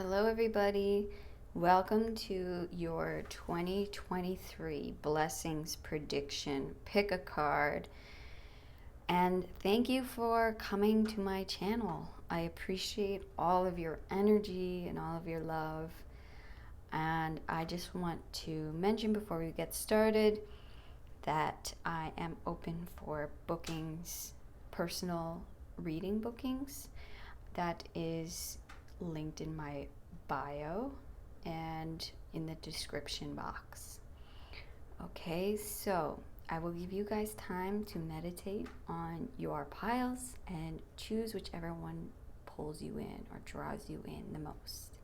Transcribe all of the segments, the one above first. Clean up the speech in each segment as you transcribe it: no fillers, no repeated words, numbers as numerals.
Hello, everybody. Welcome to your 2023 Blessings Prediction. Pick a card. And thank you for coming to my channel. I appreciate all of your energy and all of your love. And I just want to mention before we get started that I am open for bookings, personal reading bookings. That is linked in my bio and in the description box. Okay, so I will give you guys time to meditate on your piles and choose whichever one pulls you in or draws you in the most.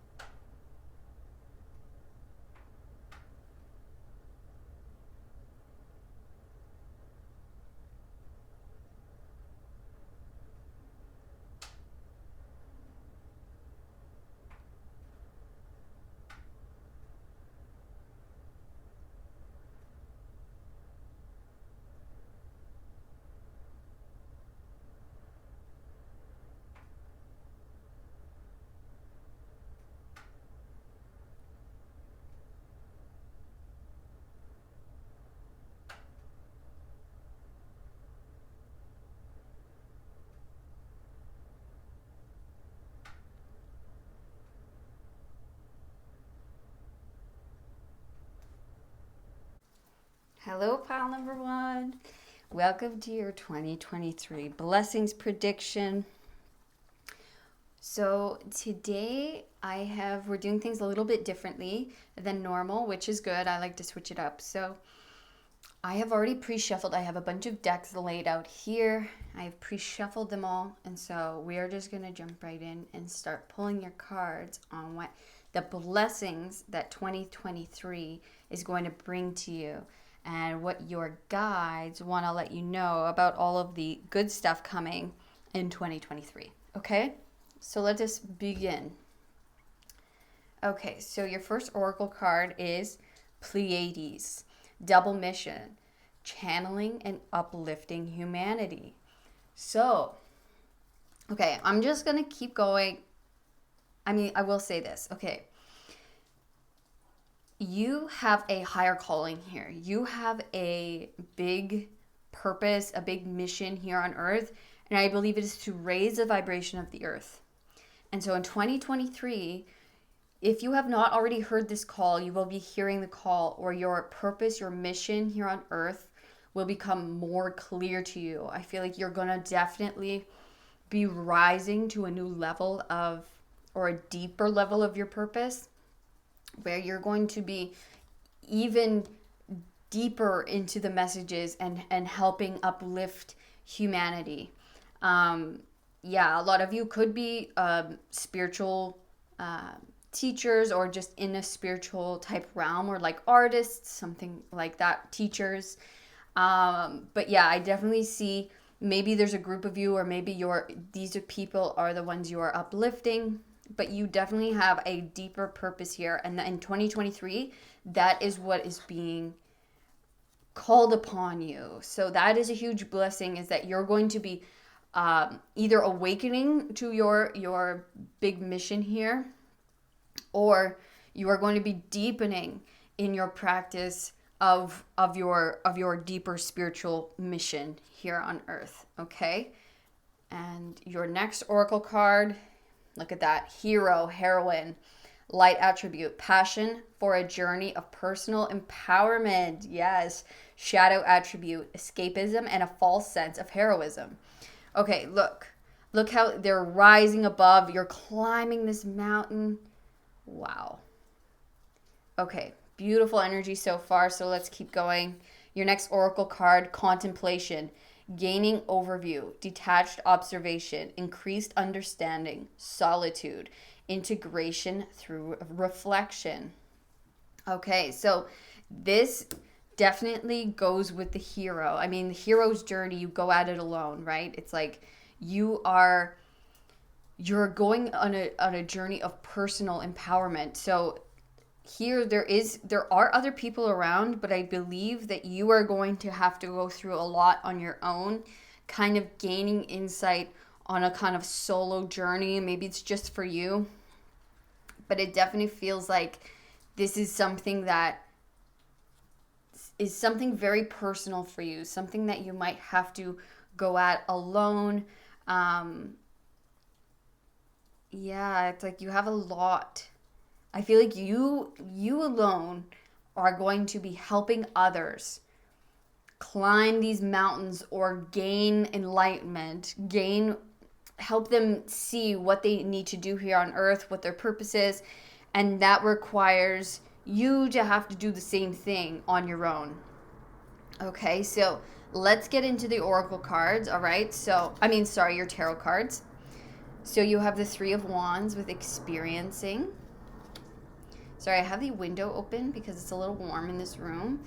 Hello, pile number one. Welcome to your 2023 Blessings Prediction. So today we're doing things a little bit differently than normal, which is good. I like to switch it up. So I have already pre-shuffled. I have a bunch of decks laid out here. I have pre-shuffled them all. And so we are just going to jump right in and start pulling your cards on what the blessings that 2023 is going to bring to you and what your guides want to let you know about all of the good stuff coming in 2023. Okay? So let us begin. Okay, so your first oracle card is Pleiades, double mission, channeling and uplifting humanity. So, okay, I'm just going to keep going. I will say this. Okay. You have a higher calling here. You have a big purpose, a big mission here on earth, and I believe it is to raise the vibration of the earth. And so in 2023, if you have not already heard this call, you will be hearing the call, or your purpose, your mission here on earth will become more clear to you. I feel like you're going to definitely be rising to a new level of, or a deeper level of your purpose, where you're going to be even deeper into the messages and helping uplift humanity. A lot of you could be spiritual teachers, or just in a spiritual type realm, or like artists, something like that, teachers. But yeah, I definitely see maybe there's a group of you, or maybe these people are the ones you are uplifting, but you definitely have a deeper purpose here. And in 2023, that is what is being called upon you. So that is a huge blessing, is that you're going to be either awakening to your big mission here, or you are going to be deepening in your practice of your deeper spiritual mission here on earth. Okay? And your next oracle card, look at that. Hero, heroine, light attribute, passion for a journey of personal empowerment. Yes. Shadow attribute, escapism and a false sense of heroism. Okay, look how they're rising above. You're climbing this mountain. Wow. Okay, beautiful energy so far. So let's keep going. Your next oracle card, contemplation, gaining overview, detached observation, increased understanding, solitude, integration through reflection. Okay, so this definitely goes with the hero. I mean, the hero's journey, you go at it alone, right? It's like you're going on a journey of personal empowerment. So here there are other people around, but I believe that you are going to have to go through a lot on your own, kind of gaining insight on a kind of solo journey. Maybe it's just for you, But it definitely feels like this is something that is something very personal for you, something that you might have to go at alone. Yeah, it's like you have a lot. I feel like you alone are going to be helping others climb these mountains or gain enlightenment, help them see what they need to do here on earth, what their purpose is, and that requires you to have to do the same thing on your own. Okay, so let's get into the oracle cards, all right? Your tarot cards. So you have the Three of Wands with experiencing. Sorry, I have the window open because it's a little warm in this room.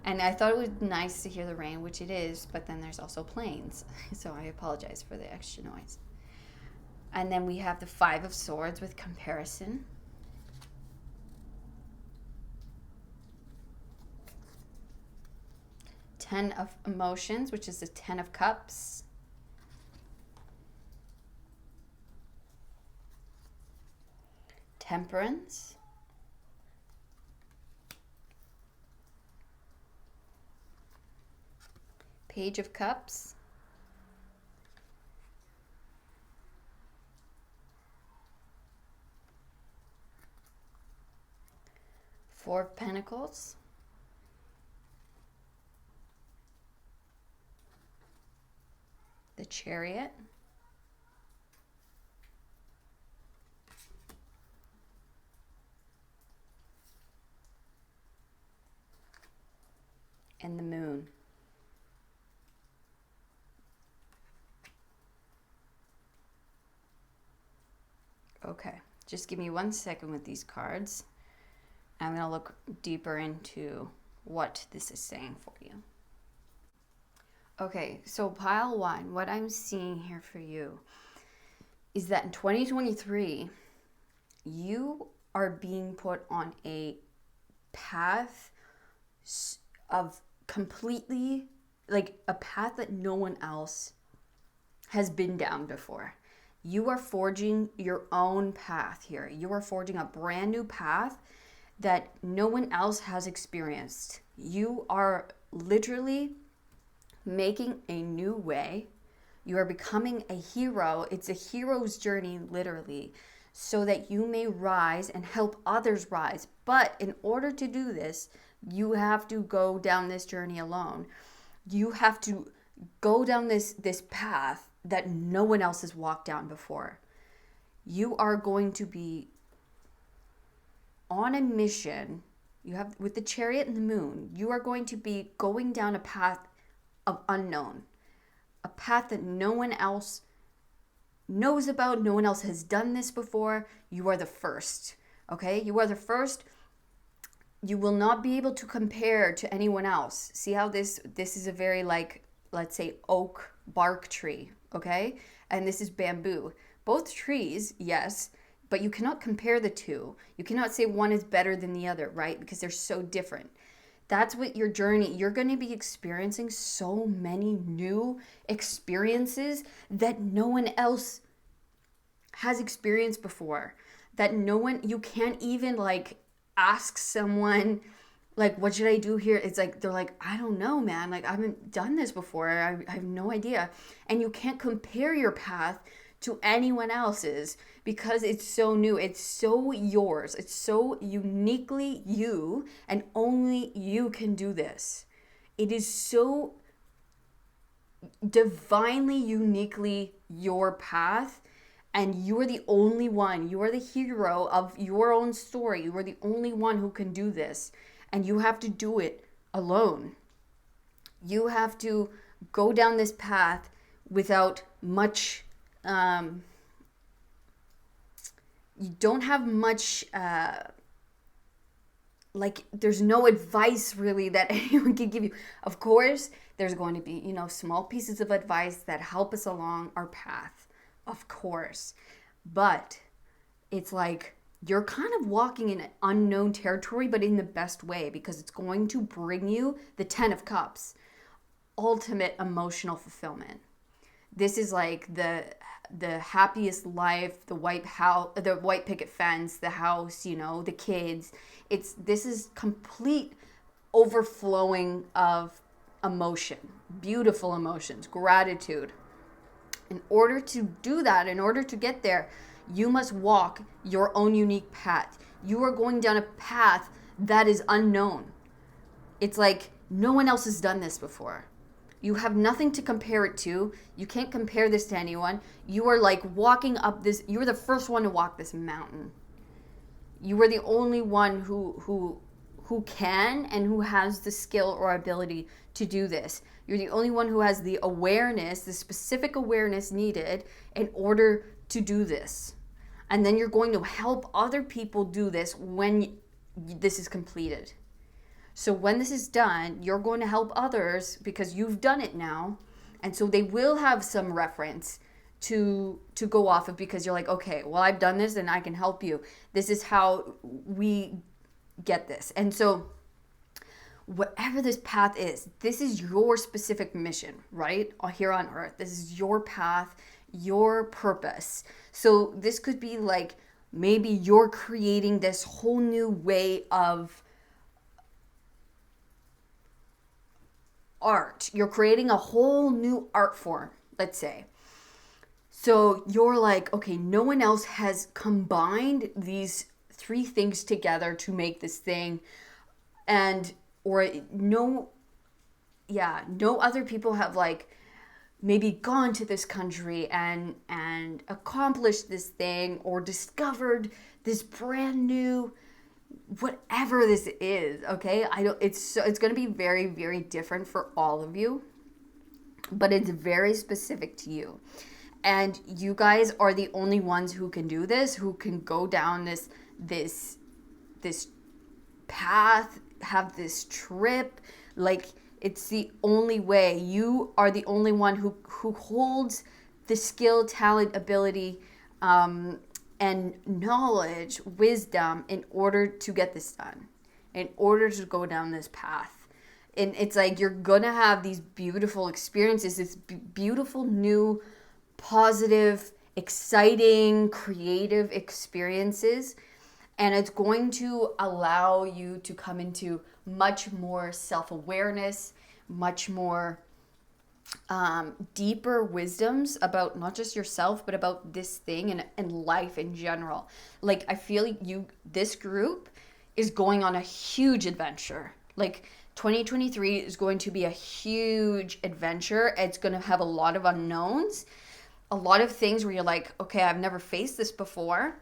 And I thought it would be nice to hear the rain, which it is, but then there's also planes. So I apologize for the extra noise. And then we have the Five of Swords with comparison. Ten of Emotions, which is the Ten of Cups. Temperance. Page of Cups. Four of Pentacles. The Chariot. And the Moon. Okay, just give me 1 second with these cards. I'm going to look deeper into what this is saying for you. Okay, so pile one, what I'm seeing here for you is that in 2023, you are being put on a path of completely, like a path that no one else has been down before. You are forging your own path here. You are forging a brand new path that no one else has experienced. You are literally making a new way. You are becoming a hero. It's a hero's journey, literally, so that you may rise and help others rise. But in order to do this, you have to go down this journey alone. You have to go down this path that no one else has walked down before. You are going to be on a mission. You have, with the Chariot and the Moon, you are going to be going down a path of unknown, a path that no one else knows about. No one else has done this before. You are the first. Okay, you are the first. You will not be able to compare to anyone else. See how this is a very, like, let's say oak bark tree, okay? And this is bamboo. Both trees, yes, but you cannot compare the two. You cannot say one is better than the other, right? Because they're so different. That's what your journey, you're going to be experiencing so many new experiences that no one else has experienced before. That no one, you can't even like ask someone, like, what should I do here? It's like, they're like, I don't know, man. Like, I haven't done this before. I have no idea. And you can't compare your path to anyone else's because it's so new. It's so yours. It's so uniquely you, and only you can do this. It is so divinely, uniquely your path, and you're the only one. You are the hero of your own story. You are the only one who can do this. And you have to do it alone. You have to go down this path without much, you don't have much, like, there's no advice really that anyone can give you. Of course, there's going to be, small pieces of advice that help us along our path, of course. But it's like, you're kind of walking in unknown territory, but in the best way, because it's going to bring you the Ten of Cups, ultimate emotional fulfillment. this is like the happiest life, the white picket fence, the house, the kids. This is complete overflowing of emotion, beautiful emotions, gratitude. In order to do that, in order to get there, you must walk your own unique path. You are going down a path that is unknown. It's like no one else has done this before. You have nothing to compare it to. You can't compare this to anyone. You are like walking up this, you're the first one to walk this mountain. You are the only one who can and who has the skill or ability to do this. You're the only one who has the awareness, the specific awareness needed in order to do this. And then you're going to help other people do this when this is completed. So when this is done, you're going to help others because you've done it now. And so they will have some reference to go off of, because you're like, okay, well, I've done this and I can help you. This is how we get this. And so whatever this path is, this is your specific mission, right? Here on earth. This is your path, your purpose. So this could be like, maybe you're creating this whole new way of art. You're creating a whole new art form, let's say. So you're like, okay, no one else has combined these three things together to make this thing. No other people have like maybe gone to this country and accomplished this thing or discovered this brand new whatever this is. Okay, it's going to be very, very different for all of you, but it's very specific to you. And you guys are the only ones who can do this, who can go down this path, have this trip. Like, it's the only way. You are the only one who holds the skill, talent, ability, and knowledge, wisdom in order to get this done, in order to go down this path. And it's like you're gonna have these beautiful experiences, this beautiful new positive, exciting, creative experiences. And it's going to allow you to come into much more self-awareness, much more deeper wisdoms about not just yourself, but about this thing and life in general. Like, I feel this group is going on a huge adventure. Like, 2023 is going to be a huge adventure. It's going to have a lot of unknowns, a lot of things where you're like, okay, I've never faced this before,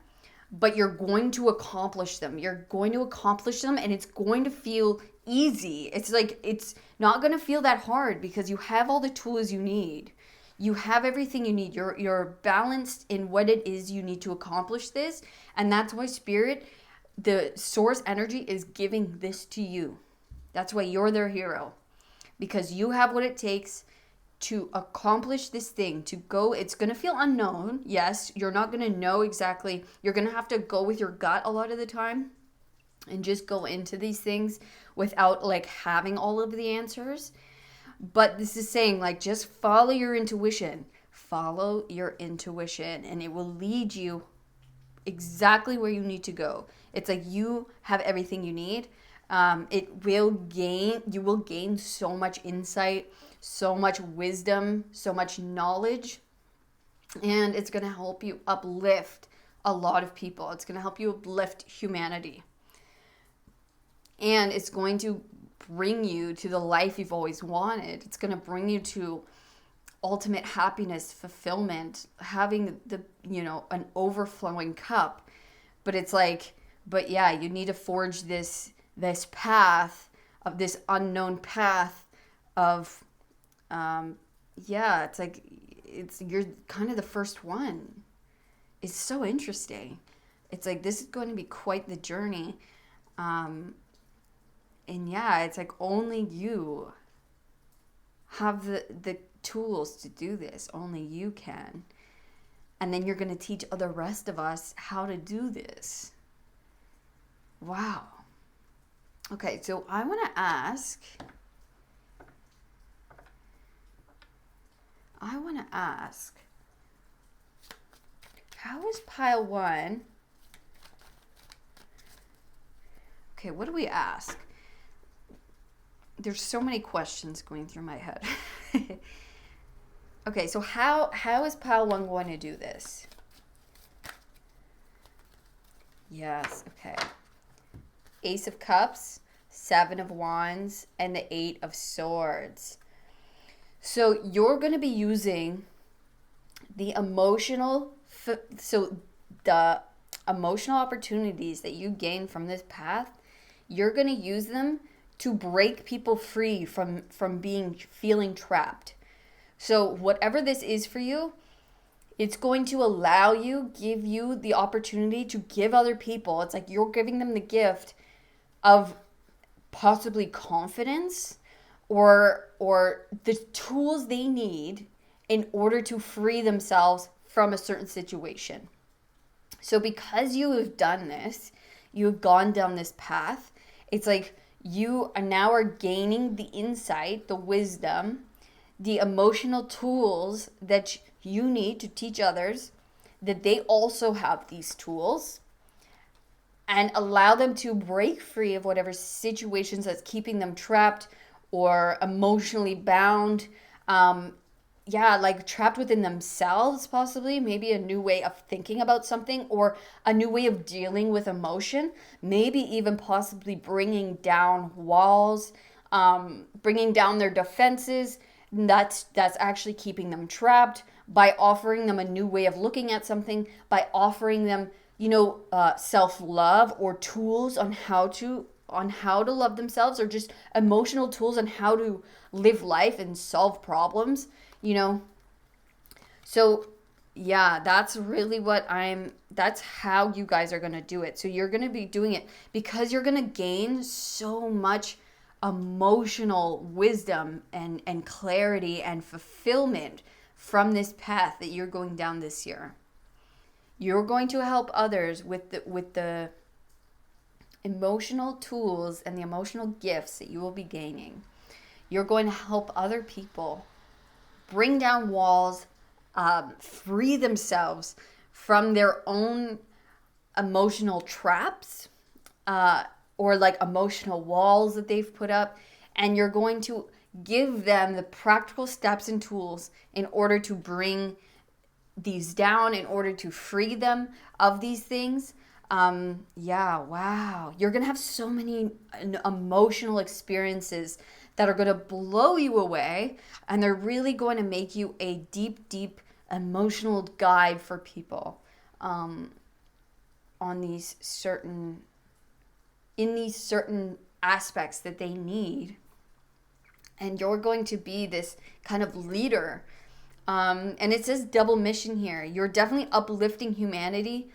but you're going to accomplish them. You're going to accomplish them, and it's going to feel easy. It's like, it's not going to feel that hard because you have all the tools you need. You have everything you need. You're balanced in what it is you need to accomplish this. And that's why Spirit, the source energy, is giving this to you. That's why you're their hero, because you have what it takes to accomplish this thing, to go. It's going to feel unknown. Yes, you're not going to know exactly. You're going to have to go with your gut a lot of the time and just go into these things without like having all of the answers. But this is saying, like, just follow your intuition. Follow your intuition, and it will lead you exactly where you need to go. It's like you have everything you need. You will gain so much insight, so much wisdom, so much knowledge, and it's going to help you uplift a lot of people. It's going to help you uplift humanity. And it's going to bring you to the life you've always wanted. It's going to bring you to ultimate happiness, fulfillment, having an overflowing cup. But it's like, you need to forge this path of this unknown path of, it's like, you're kind of the first one. It's so interesting. It's like, this is going to be quite the journey. It's like only you have the tools to do this. Only you can. And then you're going to teach the rest of us how to do this. Wow. Okay, so I want to ask, I want to ask, how is pile 1? Okay, what do we ask? There's so many questions going through my head. Okay, so how is pile 1 going to do this? Yes, okay. Ace of Cups, 7 of Wands, and the 8 of Swords. So you're going to be using the emotional opportunities that you gain from this path. You're going to use them to break people free from feeling trapped. So whatever this is for you, it's going to allow you, give you the opportunity to give other people. It's like you're giving them the gift of possibly confidence or the tools they need in order to free themselves from a certain situation. So because you have done this, you have gone down this path, it's like you are gaining the insight, the wisdom, the emotional tools that you need to teach others that they also have these tools, and allow them to break free of whatever situations that's keeping them trapped or emotionally bound. Like trapped within themselves, possibly, maybe a new way of thinking about something or a new way of dealing with emotion, maybe even possibly bringing down walls, bringing down their defenses. That's actually keeping them trapped, by offering them a new way of looking at something, by offering them, self-love or tools on how to love themselves, or just emotional tools on how to live life and solve problems, So yeah, that's really that's how you guys are going to do it. So you're going to be doing it because you're going to gain so much emotional wisdom and clarity and fulfillment from this path that you're going down this year. You're going to help others with the emotional tools and the emotional gifts that you will be gaining. You're going to help other people bring down walls, free themselves from their own emotional traps, or like emotional walls that they've put up. And you're going to give them the practical steps and tools in order to bring these down, in order to free them of these things. Wow. You're going to have so many emotional experiences that are going to blow you away, and they're really going to make you a deep, deep emotional guide for people in these certain aspects that they need. And you're going to be this kind of leader. And it says double mission here. You're definitely uplifting humanity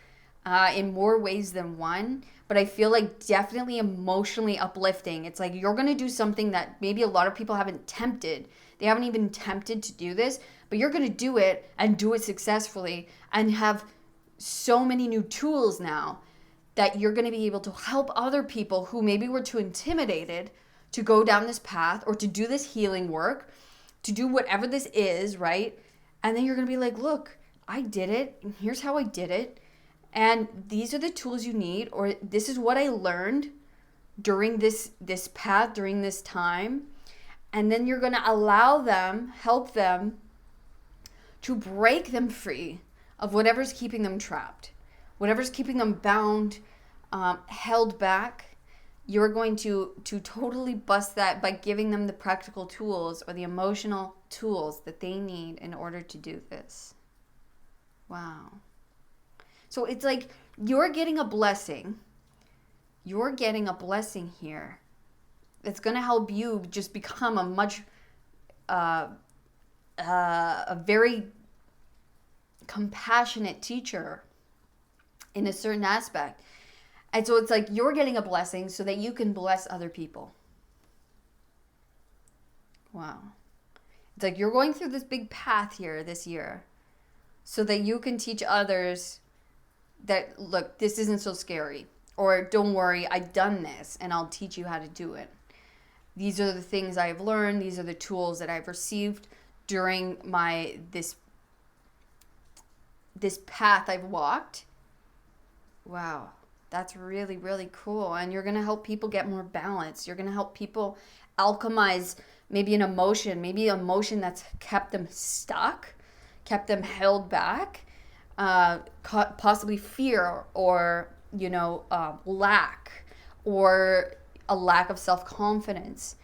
in more ways than one, but I feel like definitely emotionally uplifting. It's like you're going to do something that maybe a lot of people haven't attempted. They haven't even attempted to do this, but you're going to do it and do it successfully and have so many new tools now that you're going to be able to help other people who maybe were too intimidated to go down this path or to do this healing work, to do whatever this is, right? And then you're going to be like, look, I did it, and here's how I did it. And these are the tools you need, or this is what I learned during this path, during this time. And then you're going to help them to break them free of whatever's keeping them trapped, whatever's keeping them bound, held back. You're going to totally bust that by giving them the practical tools or the emotional tools that they need in order to do this. Wow. So it's like you're getting a blessing. You're getting a blessing here that's going to help you just become a very compassionate teacher in a certain aspect. And so it's like you're getting a blessing so that you can bless other people. Wow. It's like you're going through this big path here this year so that you can teach others that, look, this isn't so scary. Or don't worry, I've done this and I'll teach you how to do it. These are the things I've learned. These are the tools that I've received during this path I've walked. Wow, that's really, really cool. And you're going to help people get more balance. You're going to help people alchemize maybe an emotion that's kept them stuck, kept them held back, possibly fear or, lack, or a lack of self-confidence.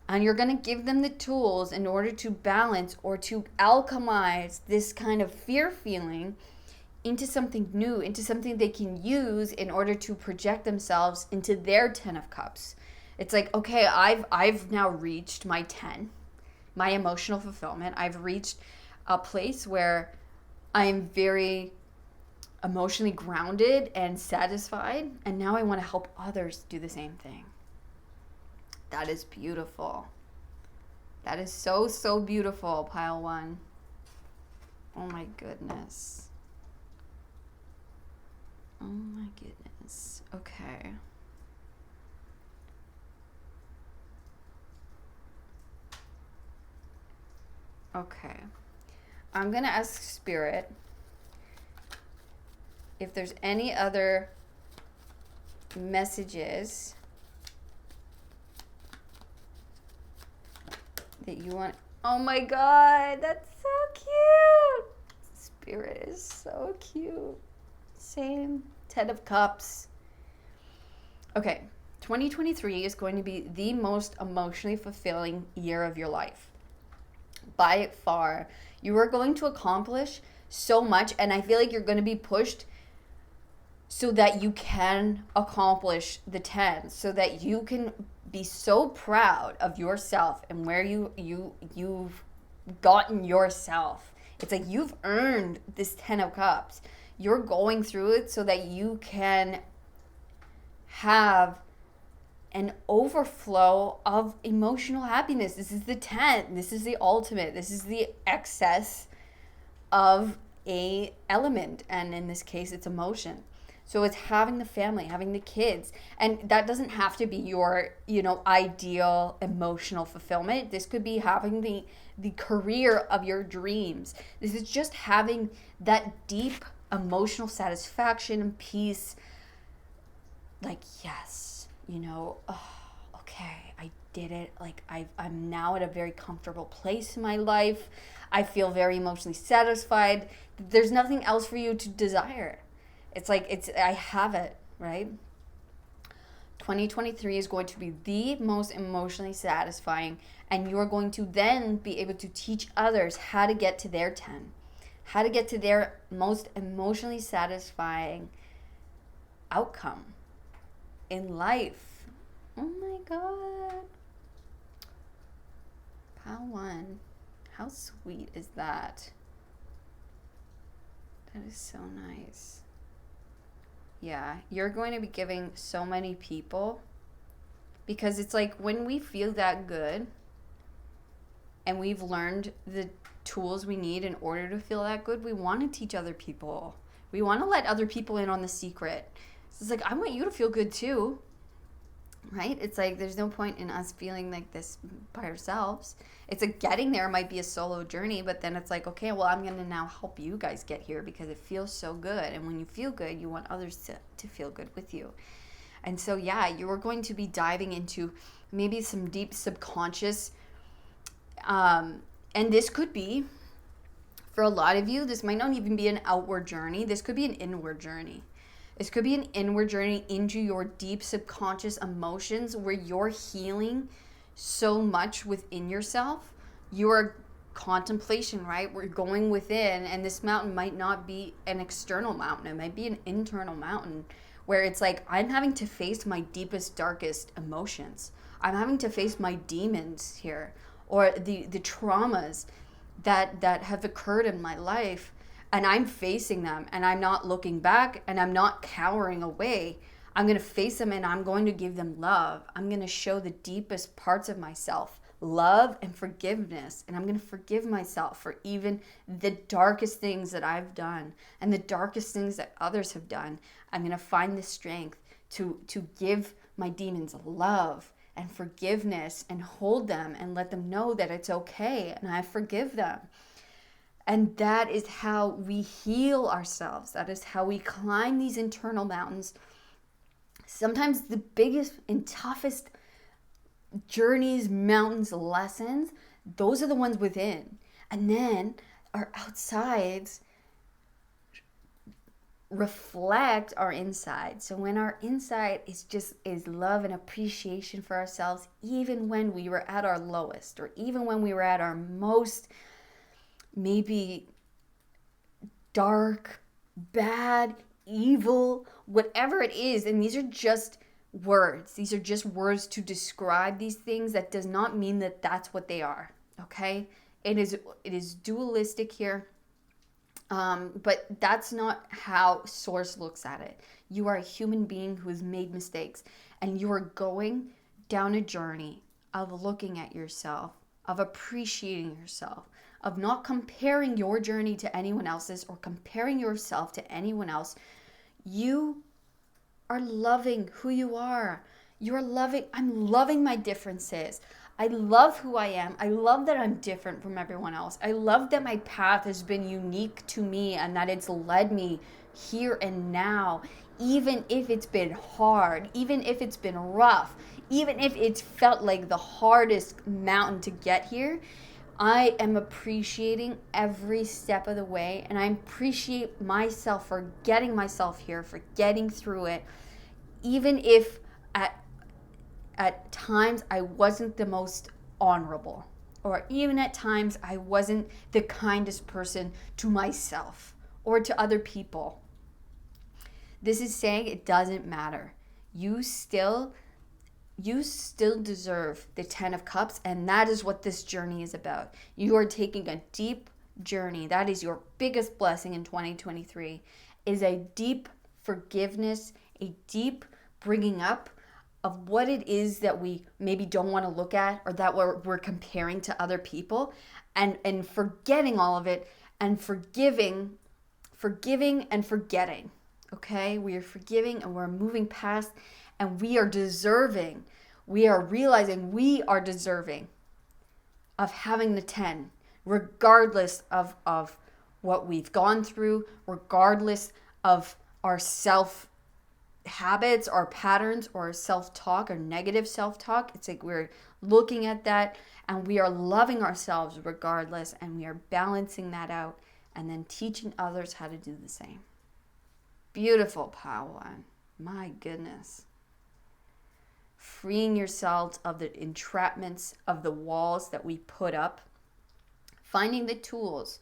And you're going to give them the tools in order to balance or to alchemize this kind of fear feeling into something new, into something they can use in order to project themselves into their 10 of cups. It's like, okay, I've now reached my 10, my emotional fulfillment. I've reached a place where I'm very emotionally grounded and satisfied, and now I want to help others do the same thing. That is beautiful. That is so, so beautiful, pile 1. Oh my goodness. Oh my goodness. Okay. Okay. I'm going to ask Spirit if there's any other messages that you want. Oh my God, that's so cute. Spirit is so cute. Same. 10 of Cups. Okay, 2023 is going to be the most emotionally fulfilling year of your life. By far. You are going to accomplish so much, and I feel like you're going to be pushed so that you can accomplish the 10, so that you can be so proud of yourself and where you've gotten yourself. It's like you've earned this 10 of Cups. You're going through it so that you can have an overflow of emotional happiness. This is the 10. This is the ultimate. This is the excess of a element. And in this case, it's emotion. So it's having the family, having the kids. And that doesn't have to be your, ideal emotional fulfillment. This could be having the career of your dreams. This is just having that deep emotional satisfaction and peace. Like, yes, okay, I did it. Like, I'm now at a very comfortable place in my life. I feel very emotionally satisfied. There's nothing else for you to desire. It's like, I have it, right? 2023 is going to be the most emotionally satisfying, and you're going to then be able to teach others how to get to their 10, how to get to their most emotionally satisfying outcome in life. Oh my God. Pile 1. How sweet is that? That is so nice. Yeah, you're going to be giving so many people, because it's like when we feel that good and we've learned the tools we need in order to feel that good, we want to teach other people. We want to let other people in on the secret. So it's like, I want you to feel good too, right? It's like there's no point in us feeling like this by ourselves. It's like getting there might be a solo journey, but then it's like, okay, well, I'm going to now help you guys get here because it feels so good. And when you feel good, you want others to feel good with you. And so, yeah, you are going to be diving into maybe some deep subconscious, and this could be, for a lot of you, this might not even be an outward journey. This could be an inward journey. This could be an inward journey into your deep subconscious emotions, where you're healing so much within yourself. Your contemplation, right? We're going within, and this mountain might not be an external mountain. It might be an internal mountain, where it's like, I'm having to face my deepest, darkest emotions. I'm having to face my demons here, or the traumas that have occurred in my life. And I'm facing them, and I'm not looking back, and I'm not cowering away. I'm going to face them, and I'm going to give them love. I'm going to show the deepest parts of myself, love and forgiveness. And I'm going to forgive myself for even the darkest things that I've done and the darkest things that others have done. I'm going to find the strength to give my demons love and forgiveness and hold them and let them know that it's okay and I forgive them. And that is how we heal ourselves. That is how we climb these internal mountains. Sometimes the biggest and toughest journeys, mountains, lessons, those are the ones within. And then our outsides reflect our inside. So when our inside is love and appreciation for ourselves, even when we were at our lowest, or even when we were at our most maybe dark, bad, evil, whatever it is, and these are just words. These are just words to describe these things. That does not mean that that's what they are. Okay? It is dualistic here. But that's not how Source looks at it. You are a human being who has made mistakes, and you are going down a journey of looking at yourself, of appreciating yourself, of not comparing your journey to anyone else's or comparing yourself to anyone else. You are loving who you are. I'm loving my differences. I love who I am. I love that I'm different from everyone else. I love that my path has been unique to me and that it's led me here and now, even if it's been hard, even if it's been rough, even if it's felt like the hardest mountain to get here. I am appreciating every step of the way, and I appreciate myself for getting myself here, for getting through it, even if at times I wasn't the most honorable, or even at times I wasn't the kindest person to myself or to other people. This is saying it doesn't matter. You still deserve the 10 of Cups, and that is what this journey is about. You are taking a deep journey. That is your biggest blessing in 2023, is a deep forgiveness, a deep bringing up of what it is that we maybe don't want to look at, or that we're comparing to other people, and forgetting all of it, and forgiving and forgetting. Okay? We are forgiving and we're moving past, and we are deserving. We are realizing we are deserving of having the 10, regardless of what we've gone through, regardless of our self habits or patterns or self-talk or negative self-talk. It's like we're looking at that and we are loving ourselves regardless, and we are balancing that out and then teaching others how to do the same. Beautiful, Padawan. My goodness. Freeing yourselves of the entrapments of the walls that we put up. Finding the tools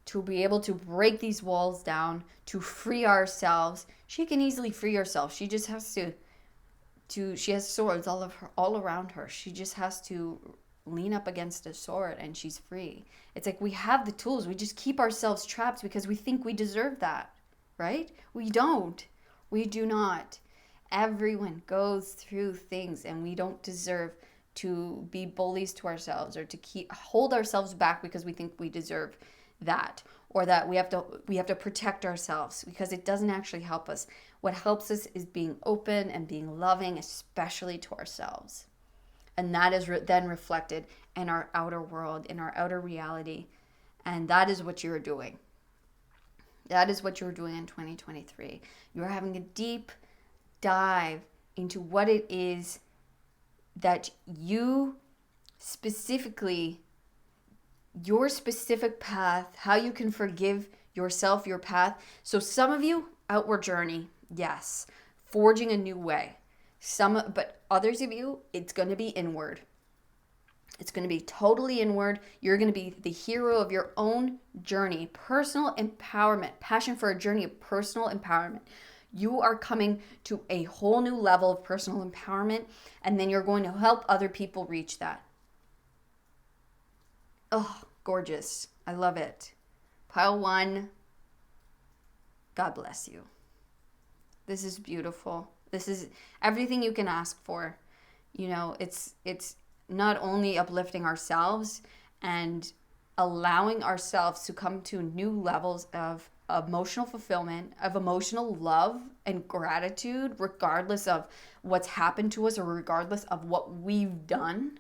to be able to break these walls down, to free ourselves. She can easily free herself. She just has to she has swords all around her. She just has to lean up against a sword and she's free. It's like we have the tools. We just keep ourselves trapped because we think we deserve that, right? We don't. We do not. Everyone goes through things, and we don't deserve to be bullies to ourselves or to hold ourselves back because we think we deserve that, or that we have to protect ourselves, because it doesn't actually help us. What helps us is being open and being loving, especially to ourselves. And that is then reflected in our outer world, in our outer reality. And that is what you're doing. That is what you're doing in 2023. You're having a deep dive into what it is that you specifically, your specific path, how you can forgive yourself, your path. So some of you, outward journey, yes, forging a new way. But others of you, it's going to be inward. It's going to be totally inward. You're going to be the hero of your own journey. Personal empowerment, passion for a journey of personal empowerment. You are coming to a whole new level of personal empowerment, and then you're going to help other people reach that. Oh, gorgeous. I love it. Pile 1, God bless you. This is beautiful. This is everything you can ask for. You know, it's not only uplifting ourselves and allowing ourselves to come to new levels of emotional fulfillment, of emotional love and gratitude, regardless of what's happened to us or regardless of what we've done,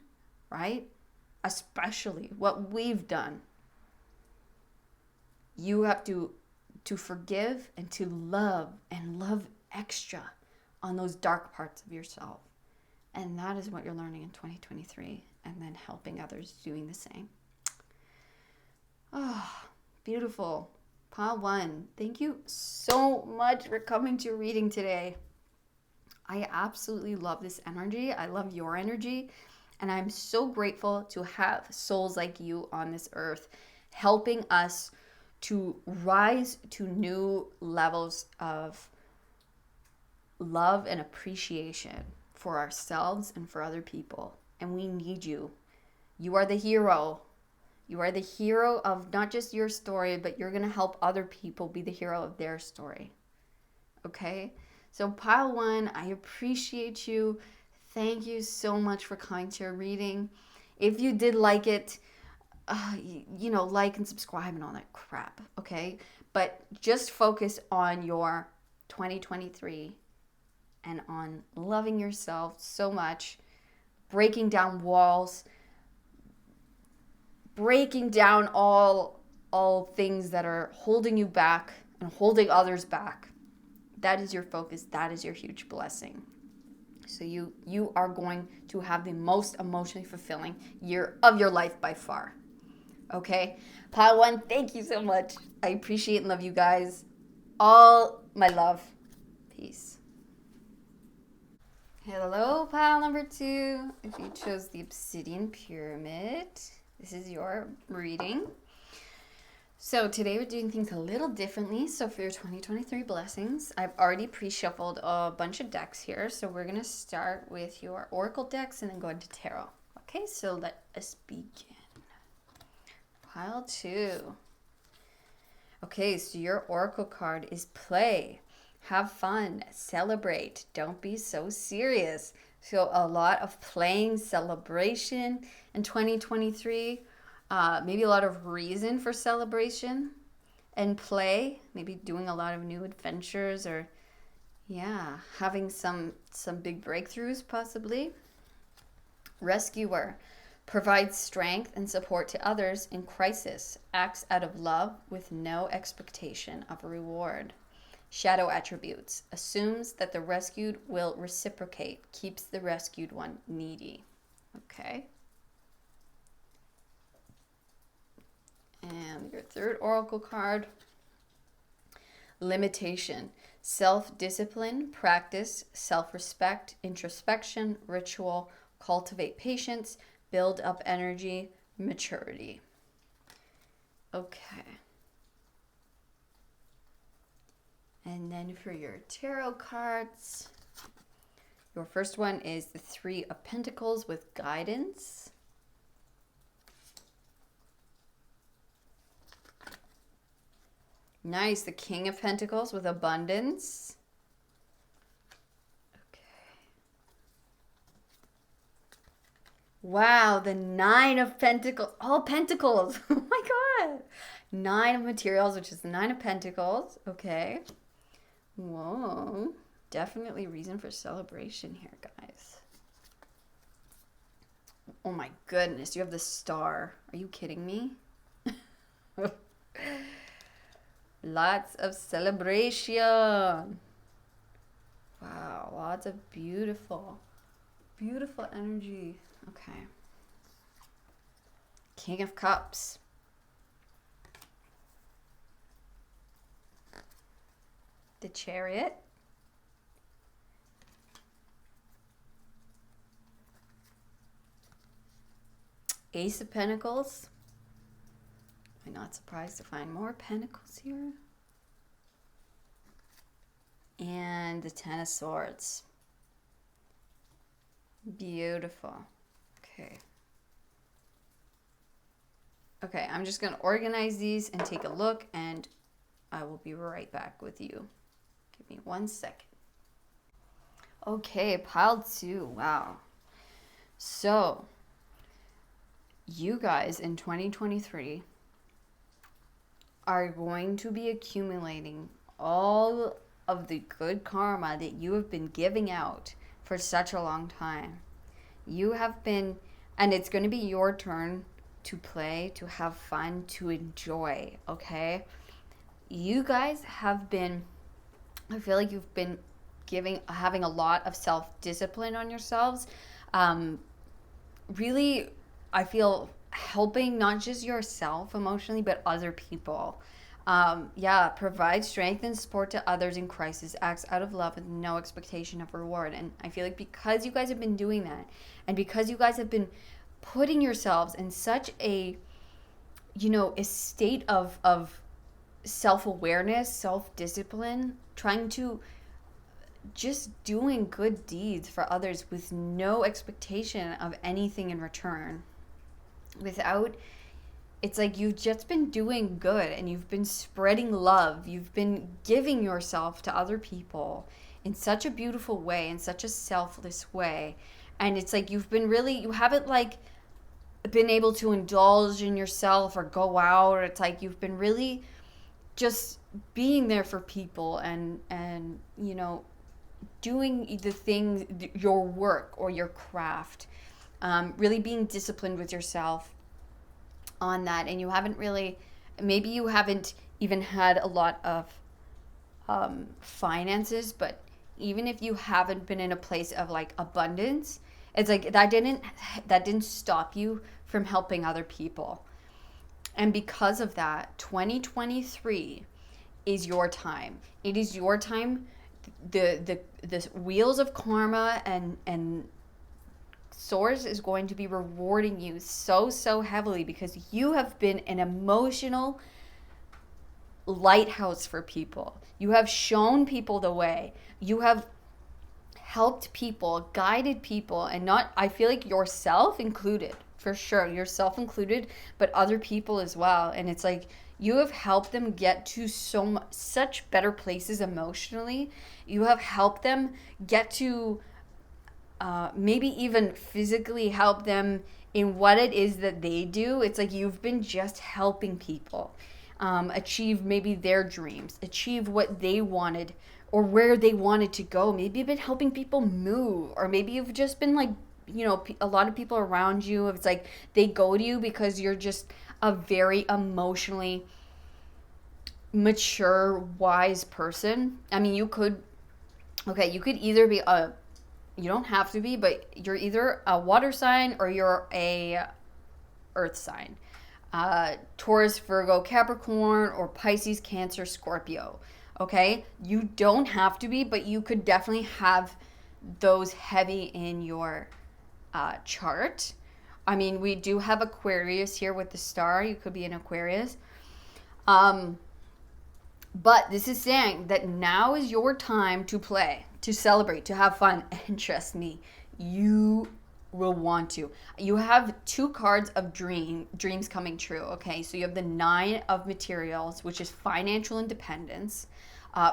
right? Especially what we've done. You have to forgive and to love and love extra on those dark parts of yourself. And that is what you're learning in 2023, and then helping others doing the same. Oh, beautiful. Pile 1, thank you so much for coming to reading today. I absolutely love this energy. I love your energy. And I'm so grateful to have souls like you on this earth, helping us to rise to new levels of love and appreciation for ourselves and for other people. And we need you. You are the hero. You are the hero of not just your story, but you're going to help other people be the hero of their story. Okay? So Pile 1, I appreciate you. Thank you so much for coming to your reading. If you did like it, like and subscribe and all that crap, okay? But just focus on your 2023 and on loving yourself so much, breaking down walls, breaking down all things that are holding you back and holding others back. That is your focus. That is your huge blessing. So you are going to have the most emotionally fulfilling year of your life by far. Okay? Pile 1, thank you so much. I appreciate and love you guys. All my love. Peace. Hello, pile number 2. If you chose the Obsidian Pyramid, this is your reading. So today we're doing things a little differently. So for your 2023 blessings, I've already pre-shuffled a bunch of decks here. So we're going to start with your Oracle decks and then go into Tarot. Okay, so let us begin. Pile 2. Okay, so your Oracle card is play. Have fun. Celebrate. Don't be so serious. So a lot of playing, celebration in 2023. Maybe a lot of reason for celebration and play. Maybe doing a lot of new adventures or, having some big breakthroughs possibly. Rescuer. Provides strength and support to others in crisis. Acts out of love with no expectation of a reward. Shadow attributes. Assumes that the rescued will reciprocate. Keeps the rescued one needy. Okay. And your third oracle card. Limitation. Self-discipline, practice, self-respect, introspection, ritual, cultivate patience, build up energy, maturity. Okay. And then for your tarot cards, your first one is the 3 of Pentacles with guidance. Nice, the King of Pentacles with abundance. Okay. Wow, the 9 of Pentacles. All Pentacles. Oh my God. 9 of Materials, which is the 9 of Pentacles. Okay. Whoa. Definitely reason for celebration here, guys. Oh my goodness, you have the Star. Are you kidding me? Lots of celebration. Wow, lots of beautiful, beautiful energy. Okay. King of Cups. The Chariot. Ace of Pentacles. I'm not surprised to find more Pentacles here. And the 10 of Swords. Beautiful. Okay. Okay, I'm just going to organize these and take a look, and I will be right back with you. Give me 1 second. Okay, pile 2. Wow. So, you guys in 2023 are going to be accumulating all of the good karma that you have been giving out for such a long time. You have been, and it's going to be your turn to play, to have fun, to enjoy, okay? You guys have been, I feel like you've been having a lot of self-discipline on yourselves. Really, I feel helping not just yourself emotionally, but other people. Provide strength and support to others in crisis, acts out of love with no expectation of reward. And I feel like because you guys have been doing that, and because you guys have been putting yourselves in such a state of self-awareness, self-discipline, trying to just doing good deeds for others with no expectation of anything in return. It's like you've just been doing good and you've been spreading love. You've been giving yourself to other people in such a beautiful way, in such a selfless way. And it's like you haven't like been able to indulge in yourself or go out. It's like you've been really just being there for people and doing the things, your work or your craft, really being disciplined with yourself on that. And you haven't even had a lot of finances, but even if you haven't been in a place of like abundance, it's like that didn't stop you from helping other people. And because of that, 2023 is your time. It is your time. The wheels of karma and Source is going to be rewarding you so heavily because you have been an emotional lighthouse for people. You have shown people the way. You have helped people, guided people, and I feel like yourself included, for sure, yourself included, but other people as well. And it's like you have helped them get to such better places emotionally. You have helped them get to maybe even physically help them in what it is that they do. It's like you've been just helping people achieve maybe their dreams, achieve what they wanted or where they wanted to go. Maybe you've been helping people move, or maybe you've just been like, a lot of people around you, it's like they go to you because you're just a very emotionally mature, wise person. I mean, you could either be you don't have to be, but you're either a water sign or you're a earth sign. Taurus, Virgo, Capricorn, or Pisces, Cancer, Scorpio. Okay? You don't have to be, but you could definitely have those heavy in your chart. I mean, we do have Aquarius here with the star. You could be an Aquarius. But this is saying that now is your time to play, to celebrate, to have fun. And trust me, you will want to. You have 2 cards of dreams coming true, okay? So you have the 9 of materials, which is financial independence,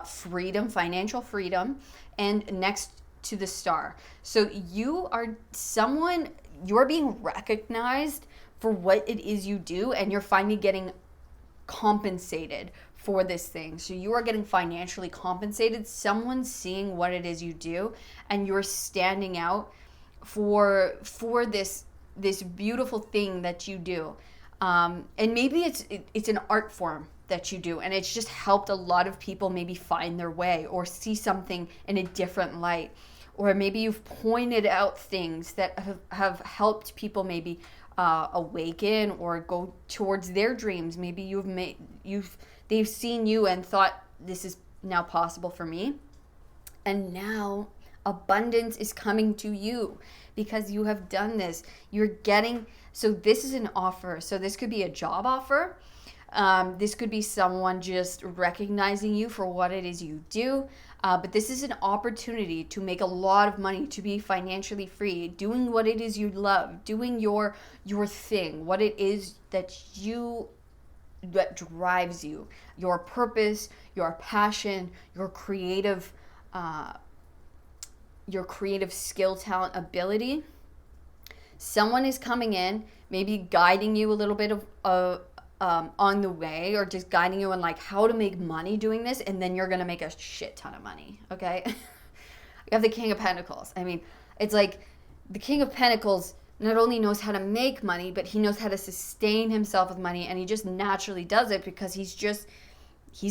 freedom, financial freedom, and next to the star. So you're being recognized for what it is you do, and you're finally getting compensated for this thing. So you are getting financially compensated. Someone's seeing what it is you do, and you're standing out for this beautiful thing that you do. And maybe it's an art form that you do, and it's just helped a lot of people maybe find their way or see something in a different light. Or maybe you've pointed out things that have helped people maybe awaken or go towards their dreams. Maybe they've seen you and thought, this is now possible for me. And now abundance is coming to you because you have done this. So this is an offer. So this could be a job offer. This could be someone just recognizing you for what it is you do. But this is an opportunity to make a lot of money, to be financially free, doing what it is you love, doing your thing, what it is that drives you, your purpose, your passion, your creative skill, talent, ability. Someone is coming in, maybe guiding you a little bit on the way, or just guiding you on like how to make money doing this, and then you're gonna make a shit ton of money. Okay. You have the King of Pentacles. I mean, it's like the King of Pentacles not only knows how to make money, but he knows how to sustain himself with money, and he just naturally does it because he's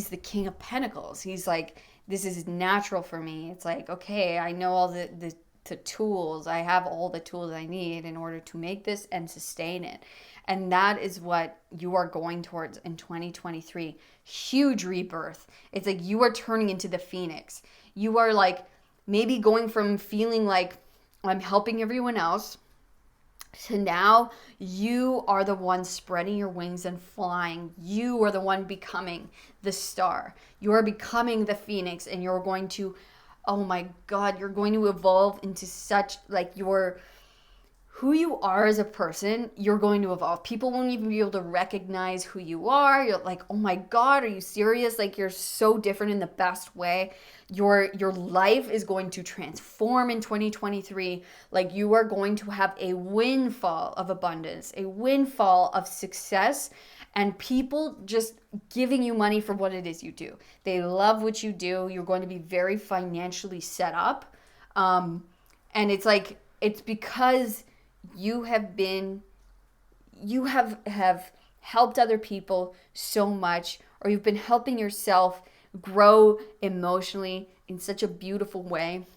the King of Pentacles. He's like, this is natural for me. It's like, okay, I know all the tools. I have all the tools I need in order to make this and sustain it. And that is what you are going towards in 2023. Huge rebirth. It's like you are turning into the phoenix. You are like maybe going from feeling like I'm helping everyone else to now you are the one spreading your wings and flying. You are the one becoming the star. You are becoming the phoenix, and you're going to, oh my God, you're going to evolve into such like who you are as a person. You're going to evolve. People won't even be able to recognize who you are. You're like, oh my God, are you serious? Like, you're so different in the best way. Your life is going to transform in 2023. Like, you are going to have a windfall of abundance, a windfall of success, and people just giving you money for what it is you do. They love what you do. You're going to be very financially set up. And it's like, it's because you have helped other people so much, or you've been helping yourself grow emotionally in such a beautiful way,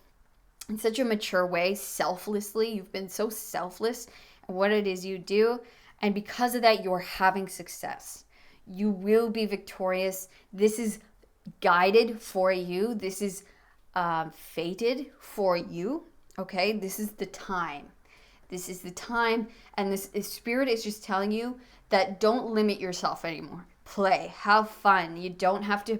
in such a mature way, selflessly. You've been so selfless in what it is you do. And because of that, you're having success. You will be victorious. This is guided for you. This is fated for you. Okay, this is the time. This is the time, and this spirit is just telling you that don't limit yourself anymore. Play, have fun. You don't have to.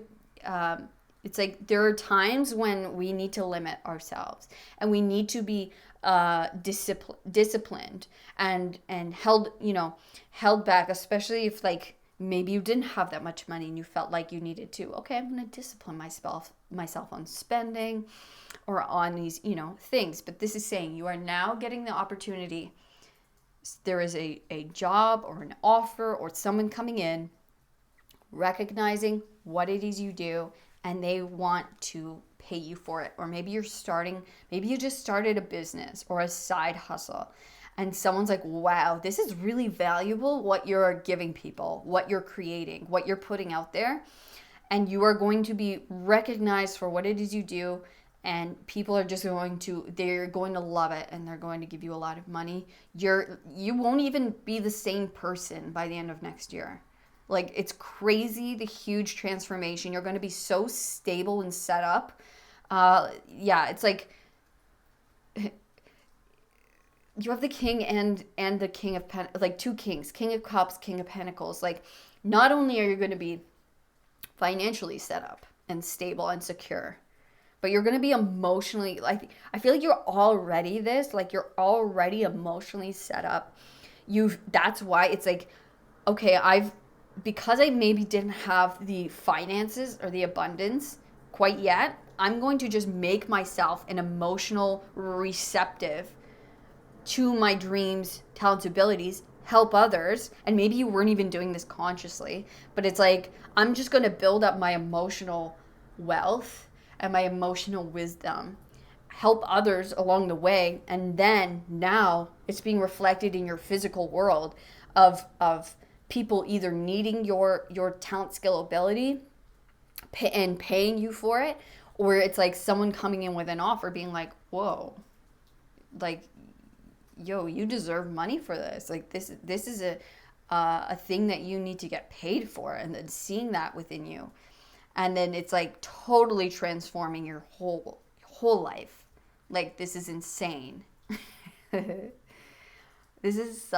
It's like there are times when we need to limit ourselves, and we need to be disciplined and held back, especially if like maybe you didn't have that much money and you felt like you needed to. Okay, I'm going to discipline myself on spending or on these, things. But this is saying you are now getting the opportunity. There is a job or an offer or someone coming in, recognizing what it is you do, and they want to pay you for it. Or maybe you just started a business or a side hustle, and someone's like, wow, this is really valuable what you're giving people, what you're creating, what you're putting out there. And you are going to be recognized for what it is you do. And people are just they're going to love it, and they're going to give you a lot of money. You won't even be the same person by the end of next year. Like, it's crazy, the huge transformation. You're going to be so stable and set up. It's like you have the king and the king of like two kings, King of Cups, King of Pentacles. Like, not only are you going to be financially set up and stable and secure, but you're going to be emotionally, like, I feel like you're already you're already emotionally set up. That's why it's like, okay, because I maybe didn't have the finances or the abundance quite yet, I'm going to just make myself an emotional receptive to my dreams, talents, abilities, help others. And maybe you weren't even doing this consciously, but it's like, I'm just going to build up my emotional wealth and my emotional wisdom, help others along the way, and then now it's being reflected in your physical world of people either needing your talent, skill, ability, and paying you for it, or it's like someone coming in with an offer being like, whoa, like, yo, you deserve money for this. Like, this is a thing that you need to get paid for, and then seeing that within you. And then it's like totally transforming your whole life. Like, this is insane. This is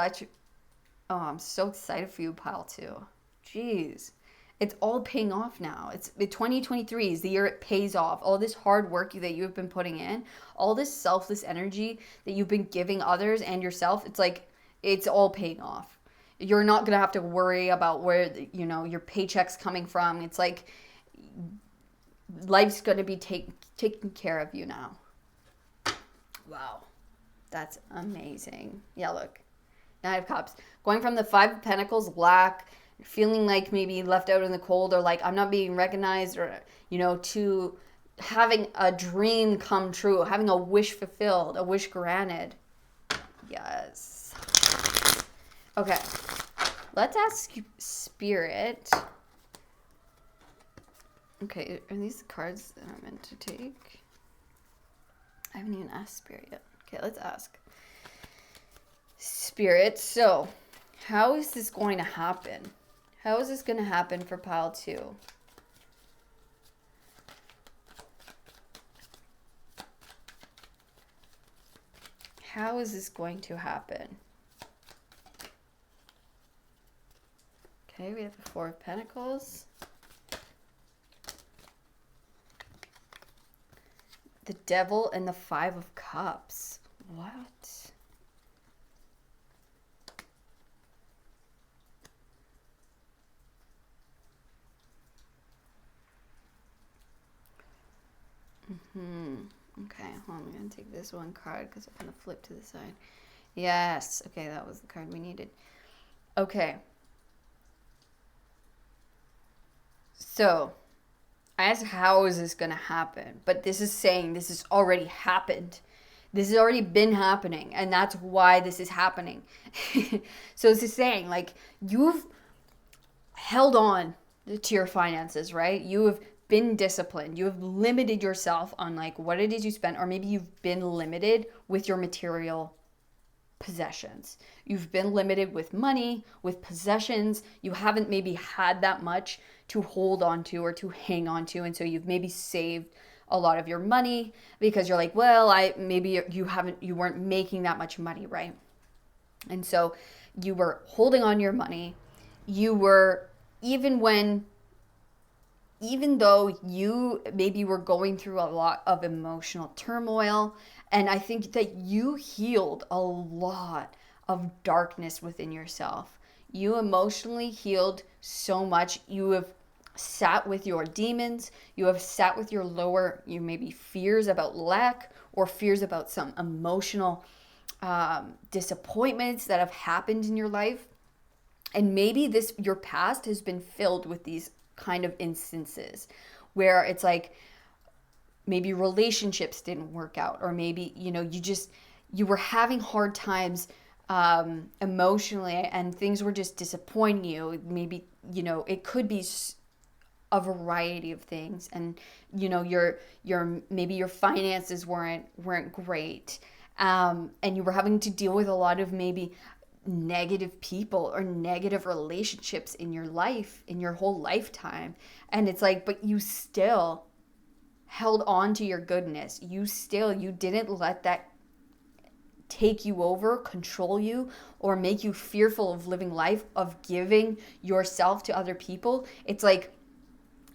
I'm so excited for you, pile 2. Jeez. It's all paying off now. 2023 is the year it pays off. All this hard work that you've been putting in, all this selfless energy that you've been giving others and yourself, it's like, it's all paying off. You're not going to have to worry about where, your paycheck's coming from. It's like, life's going to be taking care of you now. Wow. That's amazing. Yeah, look. Nine of Cups. Going from the Five of Pentacles, lack, feeling like maybe left out in the cold, or like I'm not being recognized, or, to having a dream come true, having a wish fulfilled, a wish granted. Yes. Okay. Let's ask Spirit. Okay, are these the cards that I'm meant to take? I haven't even asked Spirit yet. Okay, let's ask Spirit. So, how is this going to happen? How is this going to happen for pile 2? How is this going to happen? Okay, we have the 4 of Pentacles. The Devil and the 5 of Cups. What? Okay, hold on. I'm going to take this one card because I'm going to flip to the side. Yes. Okay, that was the card we needed. Okay. So, I asked how is this going to happen? But this is saying this has already happened. This has already been happening. And that's why this is happening. So, this is saying, like, you've held on to your finances, right? You have been disciplined. You have limited yourself on like what it is you spend, or maybe you've been limited with your material possessions. You've been limited with money, with possessions. You haven't maybe had that much to hold on to or to hang on to, and so you've maybe saved a lot of your money because you're like, well, you weren't making that much money, right? And so you were holding on to your money. You were, even though you maybe were going through a lot of emotional turmoil, and I think that you healed a lot of darkness within yourself. You emotionally healed so much. You have sat with your demons. You have sat with your maybe fears about lack, or fears about some emotional disappointments that have happened in your life. And maybe your past has been filled with these kind of instances where it's like maybe relationships didn't work out, or maybe you were having hard times emotionally, and things were just disappointing you. Maybe it could be a variety of things, and your maybe your finances weren't great, and you were having to deal with a lot of maybe negative people or negative relationships in your life, in your whole lifetime. And it's like, but you still held on to your goodness. You didn't let that take you over, control you, or make you fearful of living life, of giving yourself to other people. It's like,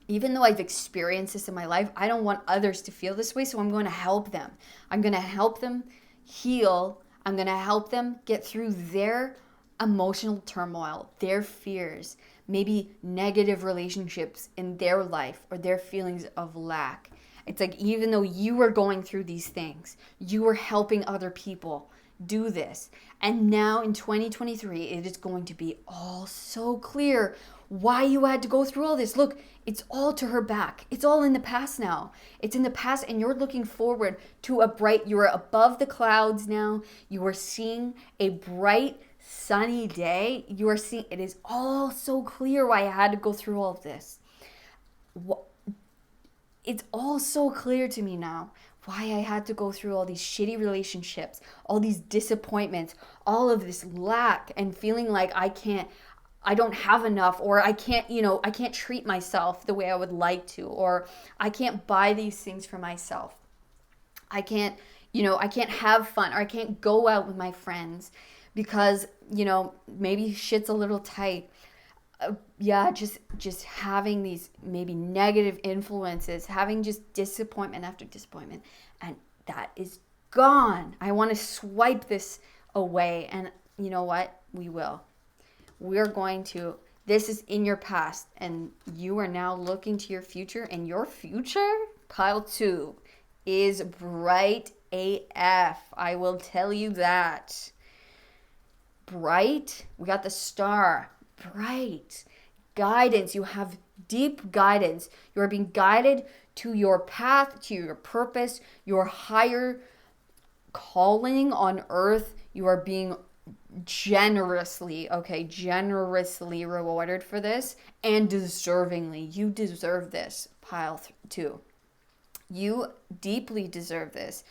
even though I've experienced this in my life, I don't want others to feel this way, so I'm going to help them. I'm going to help them heal. I'm going to help them get through their emotional turmoil, their fears, maybe negative relationships in their life, or their feelings of lack. It's like, even though you were going through these things, you were helping other people do this. And now in 2023, it is going to be all so clear why you had to go through all this. Look, it's all to her back. It's all in the past now. It's in the past, and you're looking forward to you are above the clouds now. You are seeing a bright, sunny day. You are seeing, it is all so clear why I had to go through all of this. It's all so clear to me now why I had to go through all these shitty relationships, all these disappointments, all of this lack, and feeling like I don't have enough, or I can't treat myself the way I would like to, or I can't buy these things for myself. I can't have fun, or I can't go out with my friends because, maybe shit's a little tight. Just having these maybe negative influences, having just disappointment after disappointment, and that is gone. I want to swipe this away, and you know what? We will. This is in your past, and you are now looking to your future, and your future, pile 2, is bright AF. I will tell you that. Bright, we got the star. Bright. guidance. You have deep guidance. You are being guided to your path, to your purpose, your higher calling on earth. You are being generously rewarded for this, and deservingly. You deserve this, pile 2. You deeply deserve this.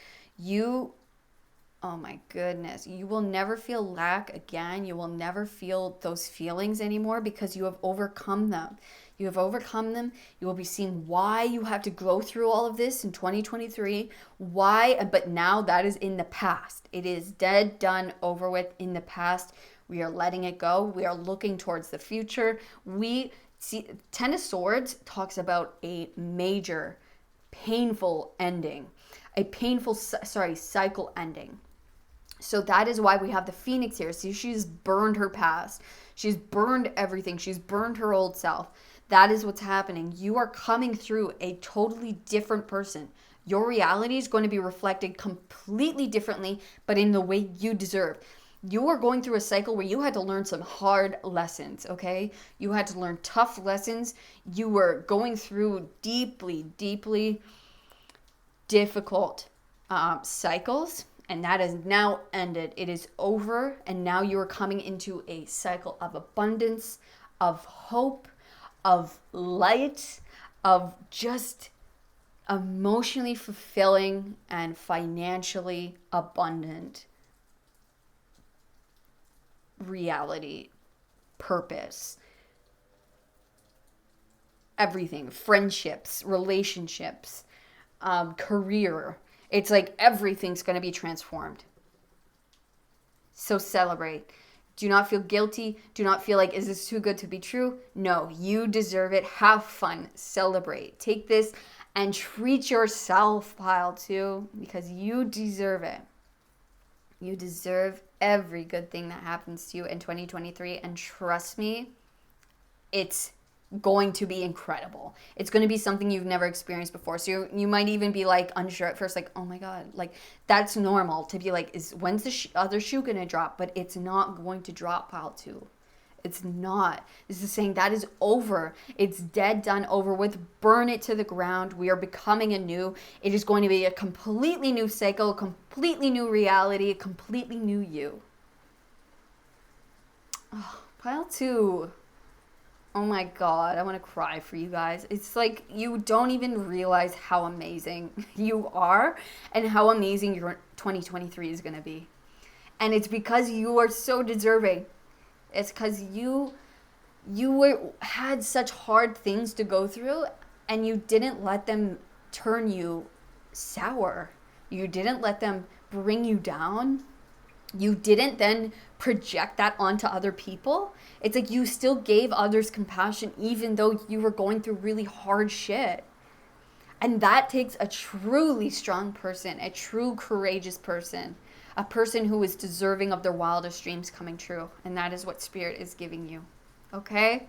Oh my goodness, you will never feel lack again. You will never feel those feelings anymore because you have overcome them. You have overcome them. You will be seeing why you have to go through all of this in 2023. Why, but now that is in the past. It is dead, done, over with, in the past. We are letting it go. We are looking towards the future. We see, Ten of Swords talks about a major, painful ending. A painful, cycle ending. So that is why we have the Phoenix here. See, she's burned her past. She's burned everything. She's burned her old self. That is what's happening. You are coming through a totally different person. Your reality is going to be reflected completely differently, but in the way you deserve. You are going through a cycle where you had to learn some hard lessons, okay? You had to learn tough lessons. You were going through deeply, deeply difficult cycles. And that is now ended. It is over. And now you are coming into a cycle of abundance, of hope, of light, of just emotionally fulfilling and financially abundant reality, purpose, everything, friendships, relationships, career. It's like everything's going to be transformed. So celebrate. Do not feel guilty. Do not feel like, is this too good to be true? No, you deserve it. Have fun. Celebrate. Take this and treat yourself, pile 2, because you deserve it. You deserve every good thing that happens to you in 2023. And trust me, it's going to be incredible. It's going to be something you've never experienced before. So you might even be like unsure at first, like, oh my God, like that's normal to be like, when's the other shoe going to drop? But it's not going to drop, pile 2. It's not. This is saying that is over. It's dead, done, over with. Burn it to the ground. We are becoming anew. It is going to be a completely new cycle, a completely new reality, a completely new you. Oh, pile 2. Oh my God, I want to cry for you guys. It's like you don't even realize how amazing you are and how amazing your 2023 is going to be. And it's because you are so deserving. It's because you had such hard things to go through and you didn't let them turn you sour. You didn't let them bring you down. You didn't then project that onto other people. It's like you still gave others compassion even though you were going through really hard shit. And that takes a truly strong person, a true courageous person, a person who is deserving of their wildest dreams coming true. And that is what Spirit is giving you. Okay?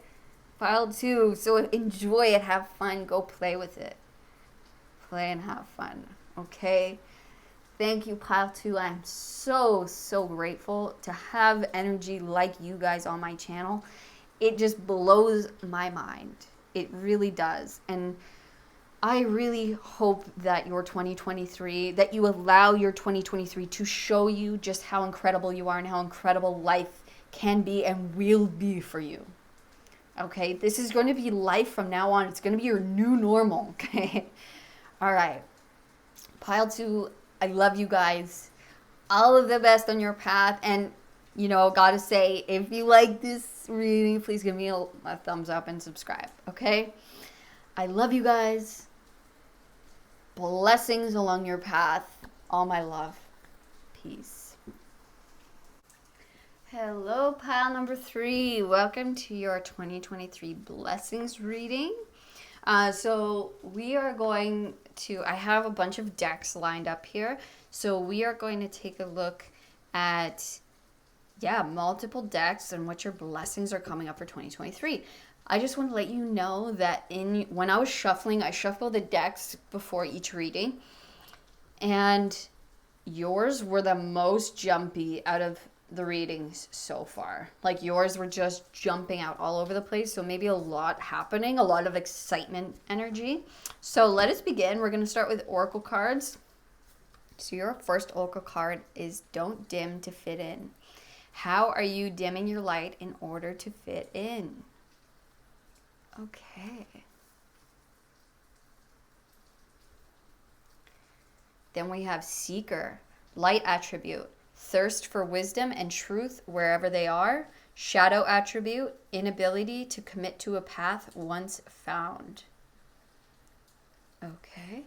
Pile 2. So enjoy it. Have fun. Go play with it. Play and have fun. Okay? Thank you, pile 2. I'm so, so grateful to have energy like you guys on my channel. It just blows my mind. It really does. And I really hope that your 2023, that you allow your 2023 to show you just how incredible you are and how incredible life can be and will be for you. Okay? This is going to be life from now on. It's going to be your new normal. Okay? All right. Pile 2. I love you guys. All of the best on your path. And, gotta say, if you like this reading, please give me a thumbs up and subscribe. Okay? I love you guys. Blessings along your path. All my love. Peace. Hello, pile number 3. Welcome to your 2023 blessings reading. So we are going to, I have a bunch of decks lined up here. So we are going to take a look at, multiple decks and what your blessings are coming up for 2023. I just want to let you know that when I was shuffling, I shuffled the decks before each reading. And yours were the most jumpy out of the readings so far. Like yours were just jumping out all over the place. So maybe a lot happening, a lot of excitement energy. So let us begin. We're going to start with oracle cards. So your first oracle card is don't dim to fit in. How are you dimming your light in order to fit in? Okay. Then we have seeker, light attribute, thirst for wisdom and truth wherever they are. Shadow attribute, inability to commit to a path once found. Okay.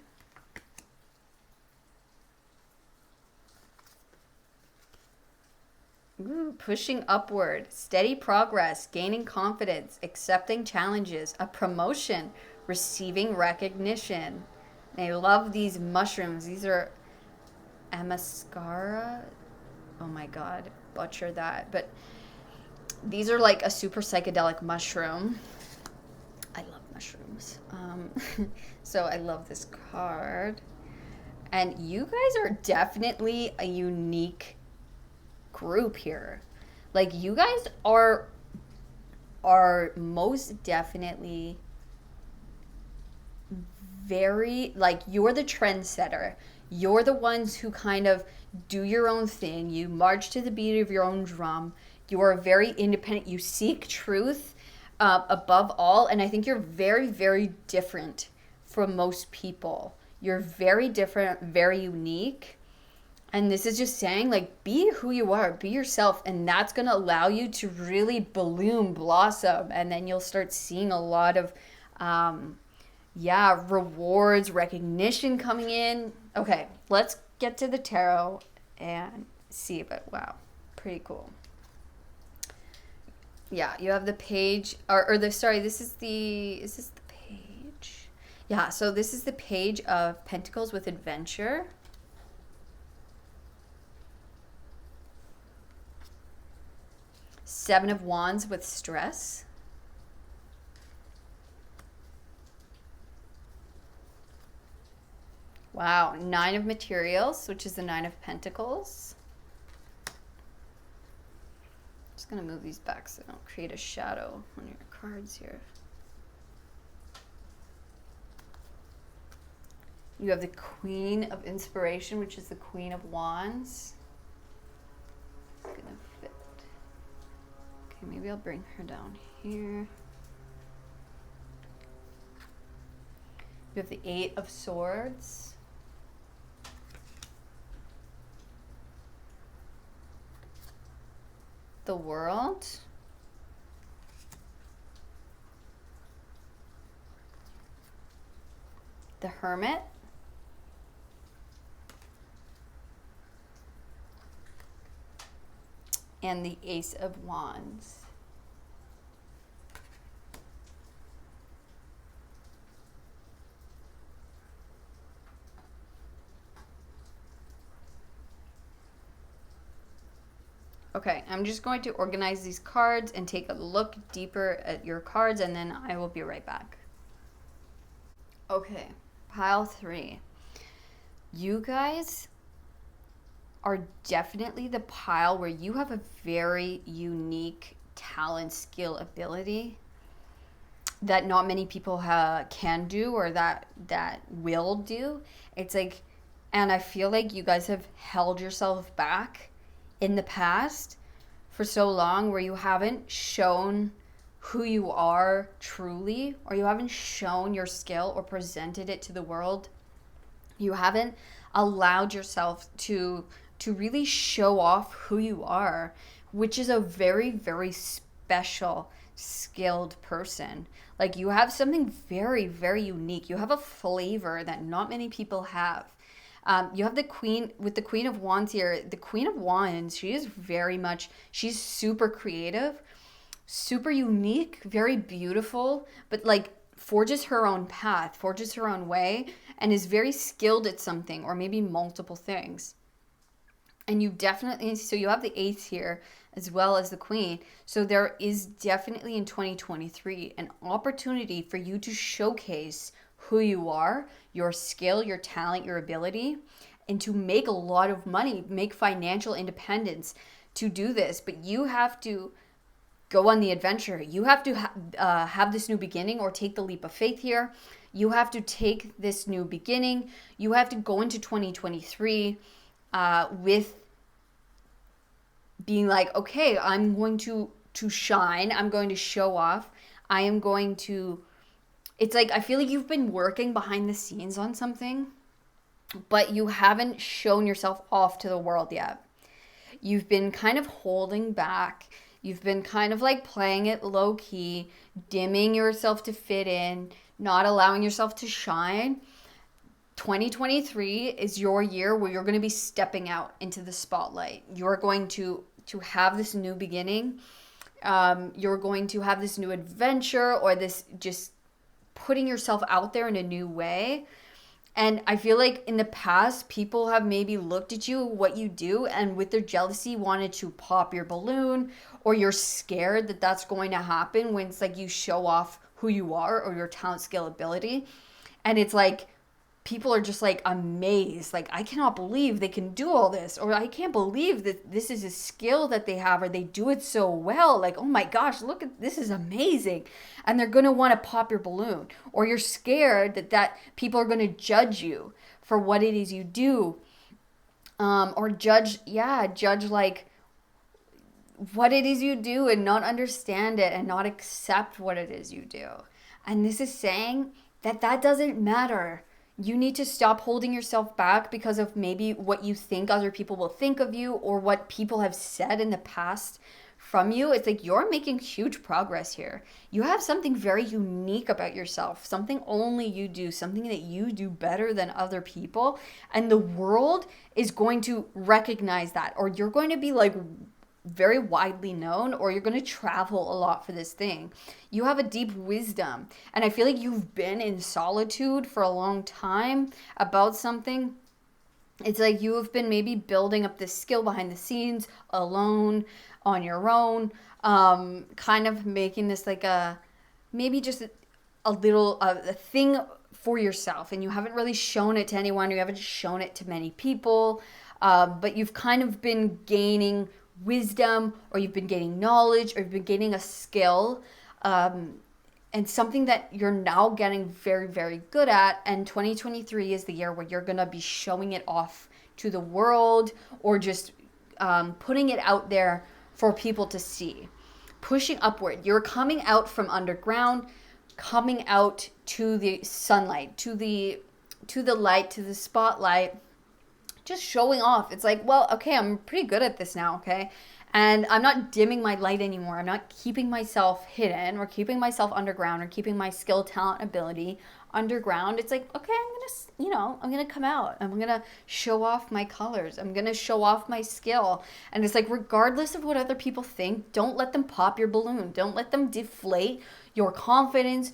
Ooh, pushing upward, steady progress, gaining confidence, accepting challenges, a promotion, receiving recognition. And I love these mushrooms. These are Amascara. Oh my god, butcher that. But these are like a super psychedelic mushroom. I love mushrooms. So I love this card. And you guys are definitely a unique group here. Like you guys are most definitely very, like, you're the trendsetter. You're the ones who kind of do your own thing. You march to the beat of your own drum. You are very independent. You seek truth above all. And I think you're very, very different from most people. You're very different, very unique. And this is just saying, like, be who you are, be yourself. And that's going to allow you to really bloom, blossom. And then you'll start seeing a lot of, rewards, recognition coming in. Okay, let's get to the tarot and see. But wow, pretty cool. Yeah, you have the page, this is the page? Yeah, so this is the page of Pentacles with adventure. Seven of Wands with stress. Wow, Nine of Materials, which is the Nine of Pentacles. Just gonna move these back so I don't create a shadow on your cards here. You have the Queen of Inspiration, which is the Queen of Wands. It's gonna fit. Okay, maybe I'll bring her down here. You have the Eight of Swords. The World. The Hermit. And the Ace of Wands. Okay, I'm just going to organize these cards and take a look deeper at your cards, and then I will be right back. Okay, pile 3. You guys are definitely the pile where you have a very unique talent, skill, ability that not many people can do, or that will do. It's like, and I feel like you guys have held yourself back in the past for so long, where you haven't shown who you are truly, or you haven't shown your skill or presented it to the world. You haven't allowed yourself to really show off who you are, which is a very, very special, skilled person. Like, you have something very, very unique. You have a flavor that not many people have. You have the Queen, with the Queen of Wands here. The Queen of Wands, she's super creative, super unique, very beautiful, but like forges her own path, forges her own way, and is very skilled at something, or maybe multiple things. And you definitely, so you have the Eighth here as well as the Queen. So there is definitely in 2023 an opportunity for you to showcase who you are, your skill, your talent, your ability, and to make a lot of money, make financial independence, to do this, but you have to go on the adventure. You have to have this new beginning, or take the leap of faith here. You have to take this new beginning. You have to go into 2023 with being like, okay, I'm going to shine. I'm going to show off. I am going to, it's like, I feel like you've been working behind the scenes on something, but you haven't shown yourself off to the world yet. You've been kind of holding back. You've been kind of like playing it low key, dimming yourself to fit in, not allowing yourself to shine. 2023 is your year where you're going to be stepping out into the spotlight. You're going to have this new beginning. You're going to have this new adventure, or this just putting yourself out there in a new way. And I feel like in the past, people have maybe looked at you, what you do, and with their jealousy wanted to pop your balloon, or you're scared that that's going to happen when it's like you show off who you are or your talent, skill, ability. And it's like, people are just like amazed, like, I cannot believe they can do all this, or I can't believe that this is a skill that they have, or they do it so well, like, oh my gosh, look at this, is amazing. And they're going to want to pop your balloon, or you're scared that people are going to judge you for what it is you do, or judge like what it is you do, and not understand it, and not accept what it is you do. And this is saying that doesn't matter. You need to stop holding yourself back because of maybe what you think other people will think of you, or what people have said in the past from you. It's like, you're making huge progress here. You have something very unique about yourself, something only you do, something that you do better than other people. And the world is going to recognize that, or you're going to be like very widely known, or you're going to travel a lot for this thing. You have a deep wisdom, and I feel like you've been in solitude for a long time about something. It's like you have been maybe building up this skill behind the scenes, alone, on your own, kind of making this like maybe just a little a thing for yourself, and you haven't really shown it to anyone. You haven't shown it to many people, but you've kind of been gaining wisdom, or you've been gaining knowledge, or you've been gaining a skill, and something that you're now getting very, very good at. And 2023 is the year where you're going to be showing it off to the world, or just putting it out there for people to see. Pushing upward. You're coming out from underground, coming out to the sunlight, to the light, to the spotlight, just showing off. It's like, well, okay, I'm pretty good at this now, okay? And I'm not dimming my light anymore. I'm not keeping myself hidden, or keeping myself underground, or keeping my skill, talent, ability underground. It's like, okay, I'm gonna come out. I'm gonna show off my colors. I'm gonna show off my skill. And it's like, regardless of what other people think, don't let them pop your balloon. Don't let them deflate your confidence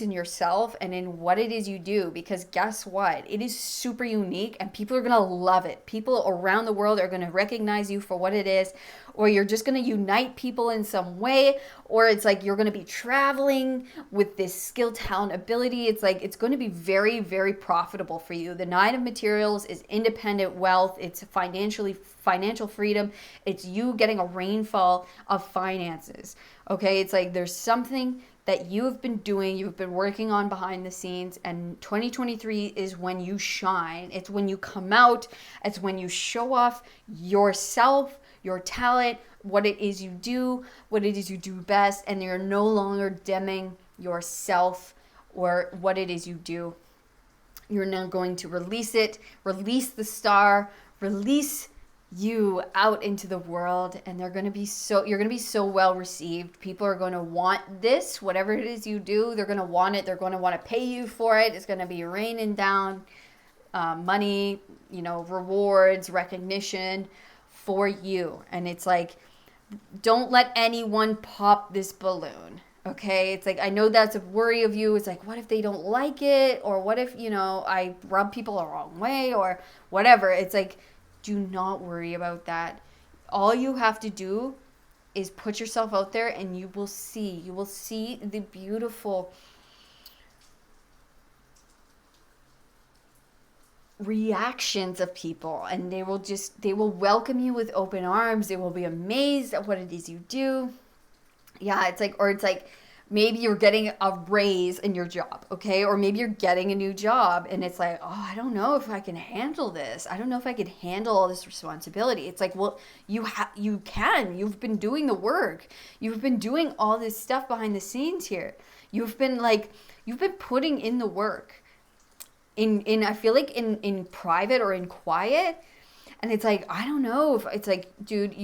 in yourself and in what it is you do, because guess what? It is super unique, and people are going to love it. People around the world are going to recognize you for what it is, or you're just going to unite people in some way, or it's like you're going to be traveling with this skill, talent, ability. It's like, it's going to be very, very profitable for you. The Nine of Materials is independent wealth. It's financial freedom. It's you getting a rainfall of finances. Okay, it's like there's something that you have been doing, you've been working on behind the scenes, and 2023 is when you shine. It's when you come out. It's when you show off yourself, your talent, what it is you do best, and you're no longer dimming yourself or what it is you do. You're now going to release it, release the star, release you out into the world, and you're going to be so well received. People are going to want this, whatever it is you do. They're going to want it. They're going to want to pay you for it. It's going to be raining down money, rewards, recognition for you. And it's like, don't let anyone pop this balloon. Okay, it's like, I know that's a worry of you. It's like, what if they don't like it? Or what if, I rub people the wrong way, or whatever. It's like, do not worry about that. All you have to do is put yourself out there, and you will see the beautiful reactions of people, and they will welcome you with open arms. They will be amazed at what it is you do. Yeah, it's like maybe you're getting a raise in your job, okay? Or maybe you're getting a new job and it's like, oh, I don't know if I can handle this. I don't know if I can handle all this responsibility. It's like, well, you can. You've been doing the work. You've been doing all this stuff behind the scenes here. You've been putting in the work. In I feel like in private or in quiet. And it's like, I don't know if it's like, dude,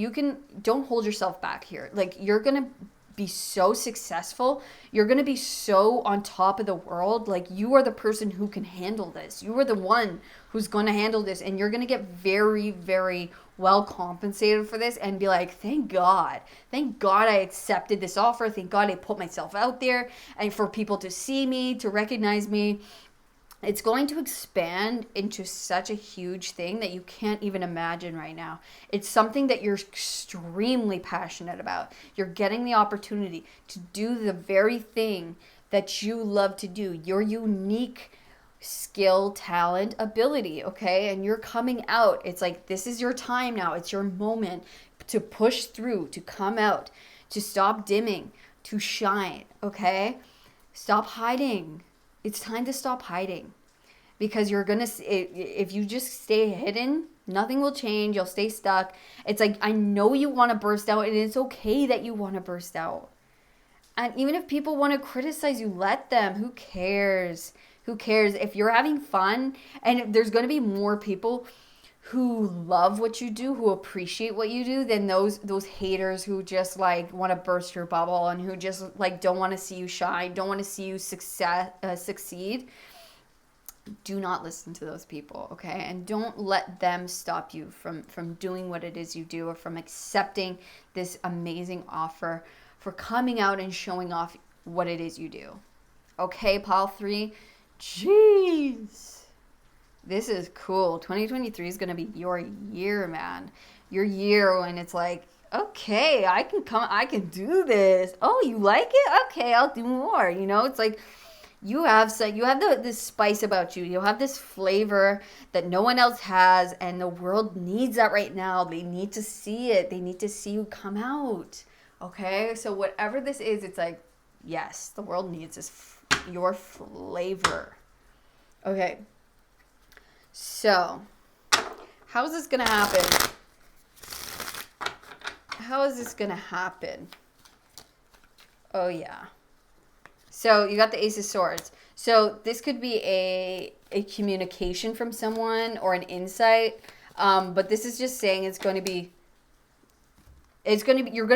don't hold yourself back here. Like, you're going to be so successful. You're going to be so on top of the world. Like, you are the person who can handle this. You are the one who's going to handle this. And you're going to get very, very well compensated for this and be like, thank God. Thank God I accepted this offer. Thank God I put myself out there and for people to see me, to recognize me. It's going to expand into such a huge thing that you can't even imagine right now. It's something that you're extremely passionate about. You're getting the opportunity to do the very thing that you love to do, your unique skill, talent, ability, okay? And you're coming out. It's like, this is your time now. It's your moment to push through, to come out, to stop dimming, to shine, okay? Stop hiding. It's time to stop hiding, because if you just stay hidden, nothing will change. You'll stay stuck. It's like, I know you want to burst out, and it's okay that you want to burst out. And even if people want to criticize you, let them. Who cares? Who cares? If you're having fun, and there's going to be more people who love what you do, who appreciate what you do, than those haters who just like want to burst your bubble and who just like don't want to see you shine, don't want to see you succeed. Do not listen to those people, okay? And don't let them stop you from doing what it is you do, or from accepting this amazing offer, for coming out and showing off what it is you do. Okay, Pile 3? Jeez. This is cool. 2023 is going to be your year, man. Your year when it's like, okay, I can do this. Oh, you like it? Okay, I'll do more. You know, it's like you have this spice about you. You have this flavor that no one else has, and the world needs that right now. They need to see it. They need to see you come out. Okay? So whatever this is, it's like, yes, the world needs your flavor. Okay. So, how is this going to happen? How is this going to happen? Oh, yeah. So, you got the Ace of Swords. So, this could be a communication from someone or an insight. But this is just saying you're going to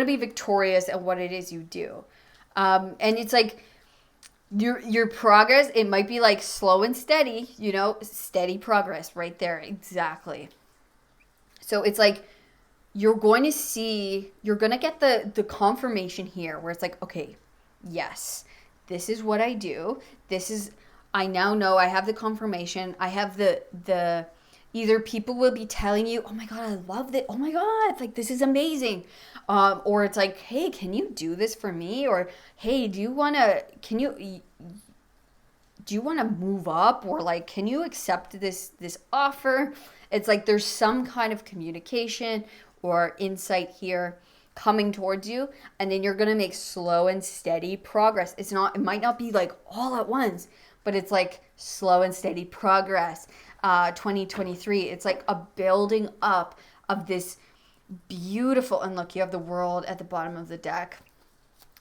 be victorious at what it is you do. And it's like, your progress, it might be like slow and steady, you know, steady progress right there. Exactly. So it's like, you're going to get the confirmation here where it's like, okay, yes, this is what I do. I now know I have the confirmation. I have the either people will be telling you, oh my God, I love this. Oh my God, it's like, this is amazing. Or it's like, hey, can you do this for me? Or, hey, do you want to move up? Or like, can you accept this offer? It's like, there's some kind of communication or insight here coming towards you. And then you're going to make slow and steady progress. It might not be like all at once, but it's like slow and steady progress. 2023, it's like a building up of this beautiful, and look, you have the World at the bottom of the deck.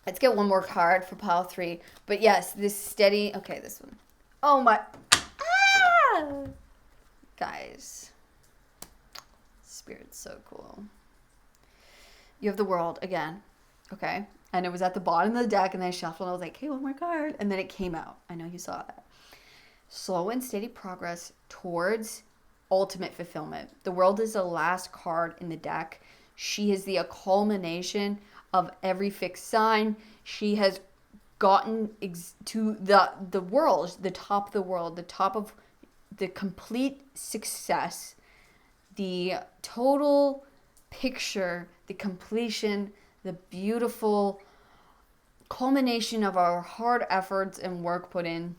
Let's get one more card for Pile 3. But yes, this steady, okay, this one. Oh my, guys, Spirit's so cool. You have the World again, okay? And it was at the bottom of the deck, and then I shuffled, and I was like, hey, one more card. And then it came out. I know you saw that. Slow and steady progress towards ultimate fulfillment. The World is the last card in the deck. She is the culmination of every fixed sign. She has gotten to the world, the top of the world, the top of the complete success, the total picture, the completion, the beautiful culmination of our hard efforts and work put in.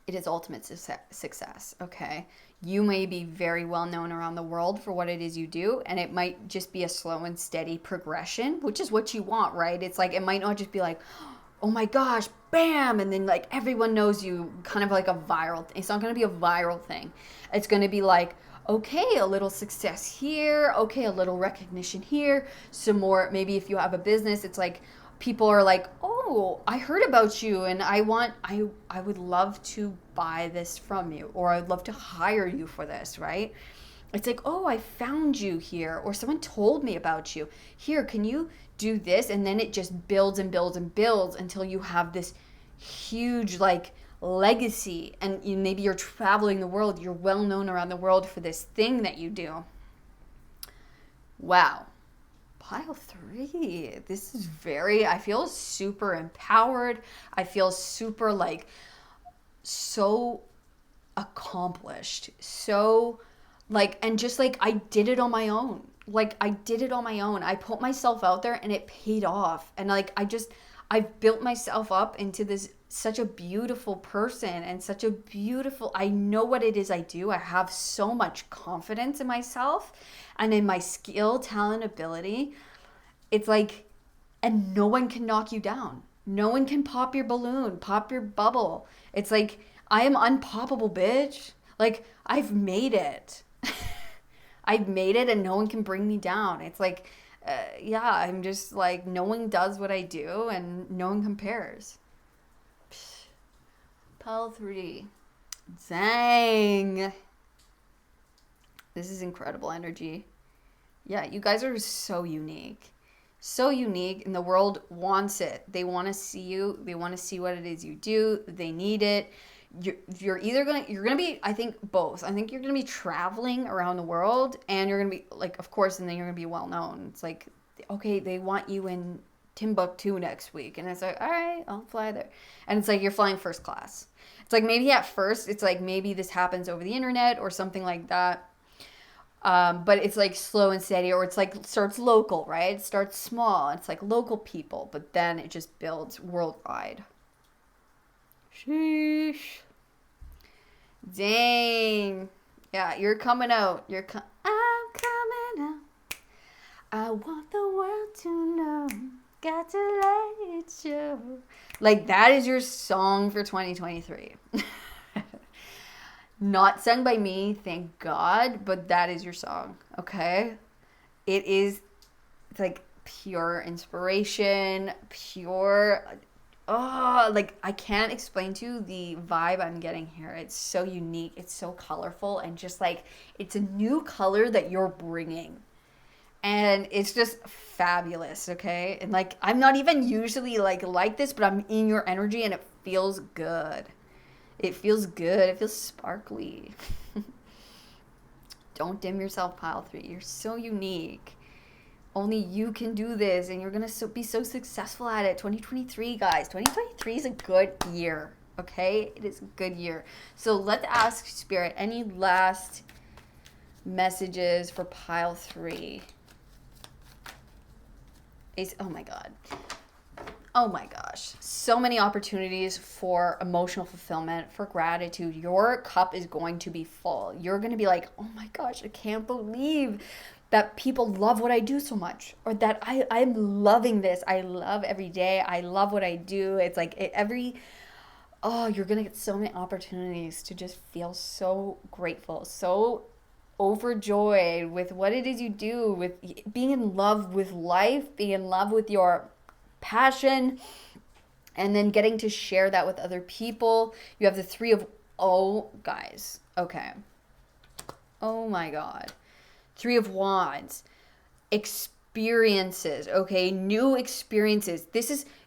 It is ultimate success, okay? You may be very well known around the world for what it is you do, and it might just be a slow and steady progression, which is what you want, right? It's like, it might not just be like, oh my gosh, bam, and then like everyone knows you, kind of like a viral thing. It's not going to be a viral thing. It's going to be like, okay, a little success here, okay, a little recognition here, some more. Maybe if you have a business, it's like people are like, oh, I heard about you and I would love to buy this from you, or I'd love to hire you for this, right? It's like, oh, I found you here, or someone told me about you. Here, can you do this? And then it just builds and builds and builds until you have this huge like legacy, and maybe you're traveling the world, you're well known around the world for this thing that you do. Wow. Pile 3. This is I feel super empowered. I feel super like so accomplished. So like, and just like I did it on my own. Like I did it on my own. I put myself out there and it paid off. And like I've built myself up into this such a beautiful person, and such a beautiful, I know what it is I do. I have so much confidence in myself and in my skill, talent, ability. It's like, and no one can knock you down. No one can pop your balloon, pop your bubble. It's like, I am unpoppable, bitch. Like, I've made it. I've made it and no one can bring me down. It's like, yeah, I'm just like, no one does what I do and no one compares. Pile 3. Dang. This is incredible energy. Yeah, you guys are so unique. So unique, and the world wants it. They want to see you. They want to see what it is you do. They need it. You're gonna be, I think, both. I think you're gonna be traveling around the world, and you're gonna be like, of course, and then you're gonna be well known. It's like, okay, they want you in Timbuktu next week, and it's like, all right, I'll fly there. And it's like you're flying first class. It's like, maybe at first it's like, maybe this happens over the internet or something like that, but it's like slow and steady, or it's like starts local, right? It starts small, it's like local people, but then it just builds worldwide. Sheesh. Dang. Yeah, you're coming out. I'm coming out. I want the world to know. Got to let it show. Like, that is your song for 2023. Not sung by me, thank God, but that is your song, okay? It's like pure inspiration, pure, like, I can't explain to you the vibe I'm getting here. It's so unique, it's so colorful, and just like, it's a new color that you're bringing. And it's just fabulous, okay? And like, I'm not even usually like this, but I'm in your energy and it feels good. It feels good. It feels sparkly. Don't dim yourself, Pile 3. You're so unique. Only you can do this, and you're going to be so successful at it. 2023, guys. 2023 is a good year, okay? It is a good year. So let's ask Spirit any last messages for Pile 3. Oh my God. Oh my gosh. So many opportunities for emotional fulfillment, for gratitude. Your cup is going to be full. You're going to be like, oh my gosh, I can't believe that people love what I do so much, or that I'm loving this. I love every day. I love what I do. It's like you're going to get so many opportunities to just feel so grateful, so overjoyed with what it is you do, with being in love with life, being in love with your passion, and then getting to share that with other people. You have the 3 of, oh guys, okay, oh my God, 3 of Wands, experiences, okay, new experiences.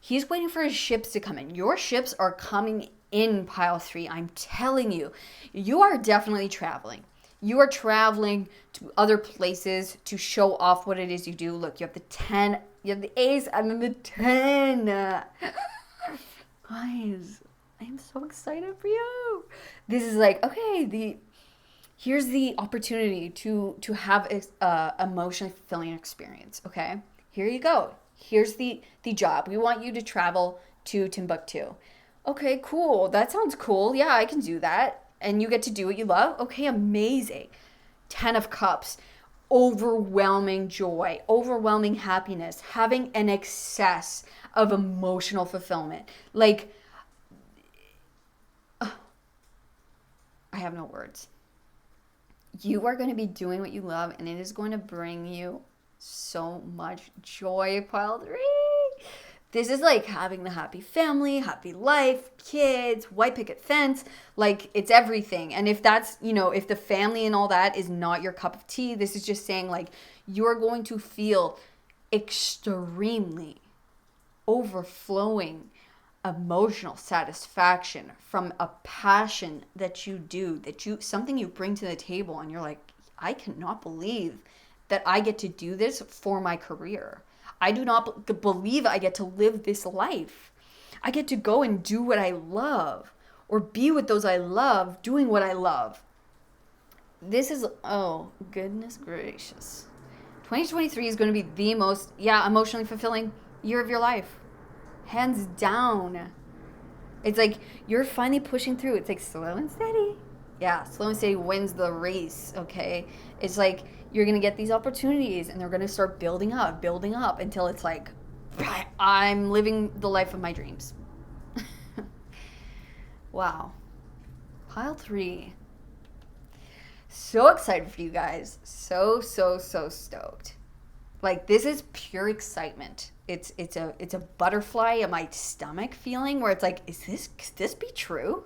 He's waiting for his ships to come in. Your ships are coming in, Pile 3. I'm telling you, you are definitely traveling. You are traveling to other places to show off what it is you do. Look, you have the 10, you have the ace, and then the 10. Guys, I'm so excited for you. This is like, okay, here's the opportunity to have a emotionally fulfilling experience, okay? Here you go. Here's the job. We want you to travel to Timbuktu. Okay, cool. That sounds cool. Yeah, I can do that. and you get to do what you love, okay, amazing. 10 of Cups, overwhelming joy, overwhelming happiness, having an excess of emotional fulfillment. Like, I have no words. You are going to be doing what you love, and it is going to bring you so much joy. Pile 3. This is like having the happy family, happy life, kids, white picket fence. Like, it's everything. And if that's, if the family and all that is not your cup of tea, this is just saying, like, you're going to feel extremely overflowing emotional satisfaction from a passion that you do, something you bring to the table, and you're like, I cannot believe that I get to do this for my career. I do not believe I get to live this life. I get to go and do what I love, or be with those I love, doing what I love. This is, oh, goodness gracious. 2023 is going to be the most, emotionally fulfilling year of your life. Hands down. It's like you're finally pushing through. It's like slow and steady. Yeah, slow and steady wins the race, okay? It's like you're going to get these opportunities, and they're going to start building up until it's like, I'm living the life of my dreams. Wow. Pile 3. So excited for you guys. So stoked. Like, this is pure excitement. It's a butterfly in my stomach feeling where it's like, could this be true?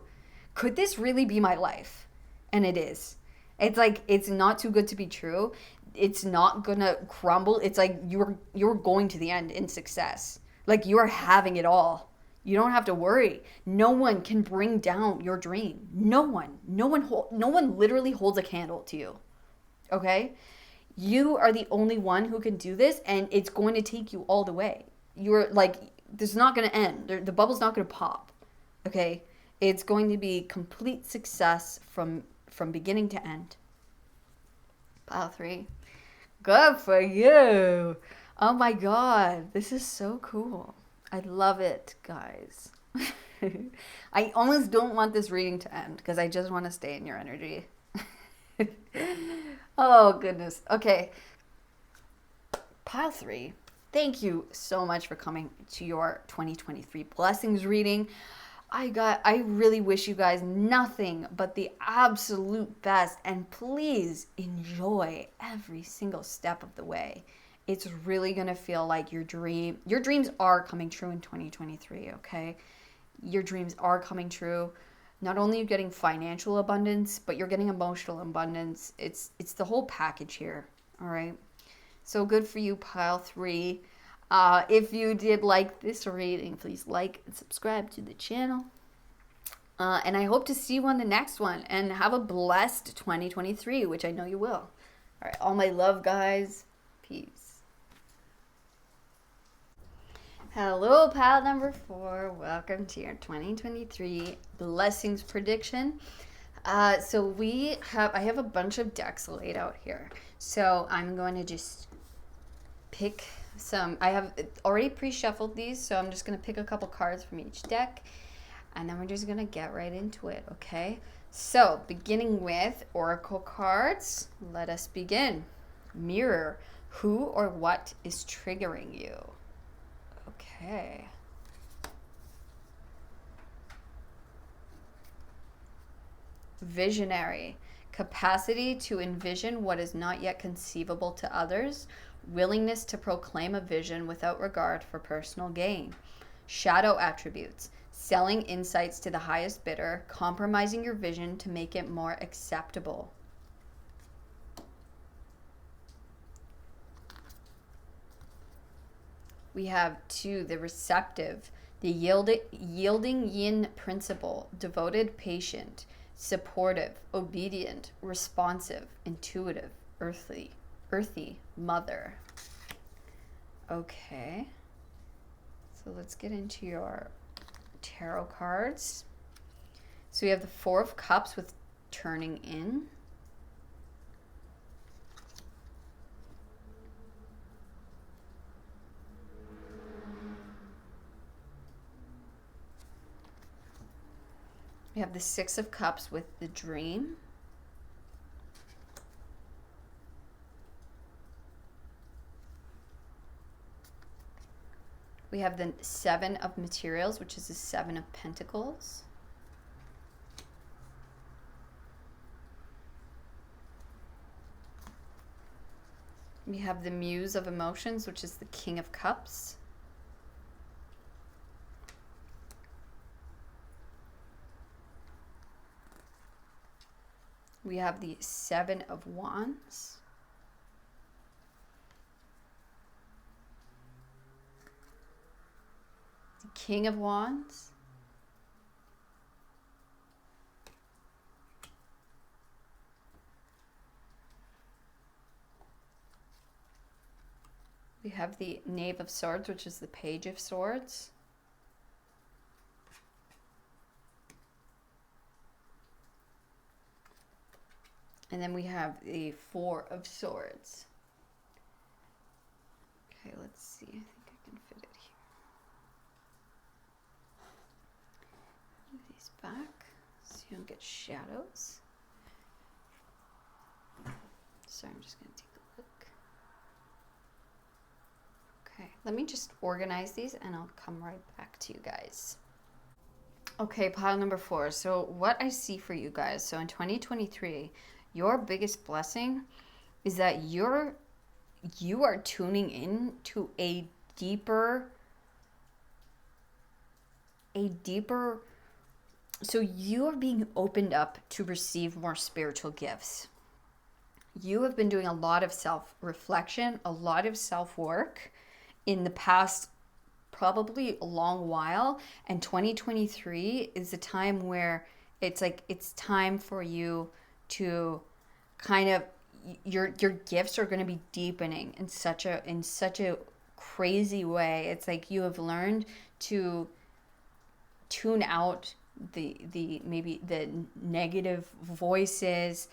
Could this really be my life? And it is. It's like, it's not too good to be true. It's not gonna crumble. It's like you're going to the end in success. Like, you are having it all. You don't have to worry. No one can bring down your dream. No one literally holds a candle to you. Okay? You are the only one who can do this, and it's going to take you all the way. You're like, this is not going to end. The bubble's not going to pop. Okay? It's going to be complete success from beginning to end. Pile 3. Good for you. Oh my God. This is so cool. I love it, guys. I almost don't want this reading to end because I just want to stay in your energy. Oh, goodness. Okay. Pile 3. Thank you so much for coming to your 2023 blessings reading. I really wish you guys nothing but the absolute best, and please enjoy every single step of the way. It's really going to feel like your dreams are coming true in 2023, okay? Your dreams are coming true. Not only are you getting financial abundance, but you're getting emotional abundance. It's the whole package here, all right? So good for you, Pile 3. If you did like this reading, please like and subscribe to the channel. And I hope to see you on the next one. And have a blessed 2023, which I know you will. All right, all my love, guys. Peace. Hello, pile number 4. Welcome to your 2023 blessings prediction. So I have a bunch of decks laid out here. So I'm going to just pick some. I have already pre-shuffled these, so I'm just going to pick a couple cards from each deck, and then we're just going to get right into it, okay? So, beginning with Oracle cards, let us begin. Mirror, who or what is triggering you? Okay. Visionary, capacity to envision what is not yet conceivable to others, willingness to proclaim a vision without regard for personal gain. Shadow attributes, selling insights to the highest bidder, compromising your vision to make it more acceptable. We have 2, the receptive, the yielding yin principle, devoted, patient, supportive, obedient, responsive, intuitive, earthy mother. Okay. So let's get into your tarot cards. So we have the 4 of Cups with turning in. We We have the Six of Cups with the Dream. We have the Seven of Materials, which is the Seven of Pentacles. We have the Muse of Emotions, which is the King of Cups. We have the Seven of Wands. The King of Wands. We have the Knave of Swords, which is the Page of Swords. And then we have the Four of Swords. Okay, let's see. I think I can fit it here. Move these back so you don't get shadows. Sorry, I'm just going to take a look. Okay, let me just organize these and I'll come right back to you guys. Okay, pile number 4. So what I see for you guys, so in 2023, your biggest blessing is that you are tuning in to a deeper, so you are being opened up to receive more spiritual gifts. You have been doing a lot of self-reflection, a lot of self-work in the past probably a long while, and 2023 is a time where it's like it's time for you to kind of your gifts are going to be deepening in such a crazy way. It's like you have learned to tune out the maybe the negative voices,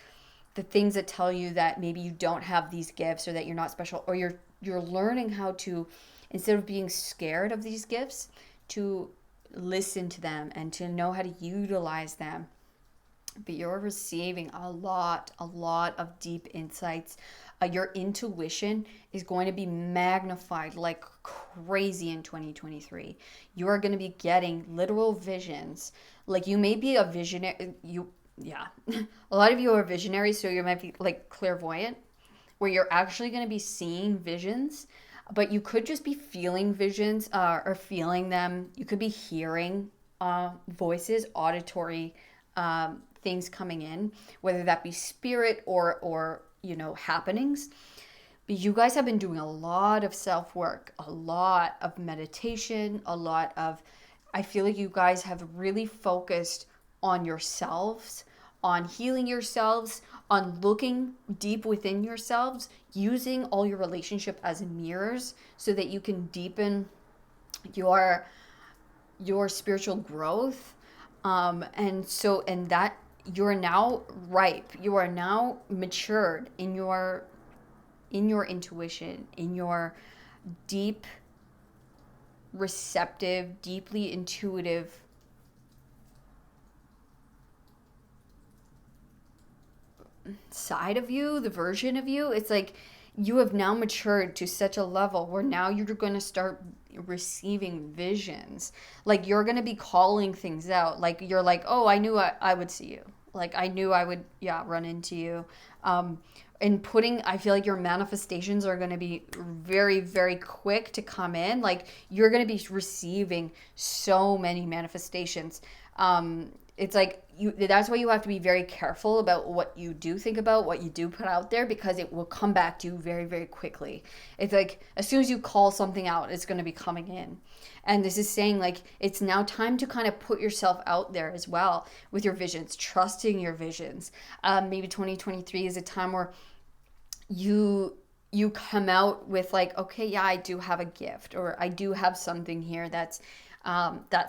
the things that tell you that maybe you don't have these gifts or that you're not special, or you're learning how to, instead of being scared of these gifts, to listen to them and to know how to utilize them. But you're receiving a lot of deep insights. Your intuition is going to be magnified like crazy in 2023. You are going to be getting literal visions. Like you may be a visionary. A lot of you are visionaries, so you might be like clairvoyant, where you're actually going to be seeing visions, but you could just be feeling visions or feeling them. You could be hearing voices, auditory things coming in, whether that be spirit or happenings. But you guys have been doing a lot of self-work, a lot of meditation, I feel like you guys have really focused on yourselves, on healing yourselves, on looking deep within yourselves, using all your relationship as mirrors so that you can deepen your spiritual growth. And that you're now ripe. You are now matured in your intuition, in your deep, receptive, deeply intuitive side of you, the version of you. It's like you have now matured to such a level where now you're going to start receiving visions. Like you're going to be calling things out. Like you're like, oh, I knew I would see you. Like I knew I would, run into you. I feel like your manifestations are going to be very, very quick to come in. Like you're going to be receiving so many manifestations. It's like that's why you have to be very careful about what you do think about, what you do put out there, because it will come back to you very, very quickly. It's like as soon as you call something out, it's going to be coming in. And this is saying like it's now time to kind of put yourself out there as well with your visions, trusting your visions. Maybe 2023 is a time where you come out with like, okay, yeah, I do have a gift, or I do have something here that's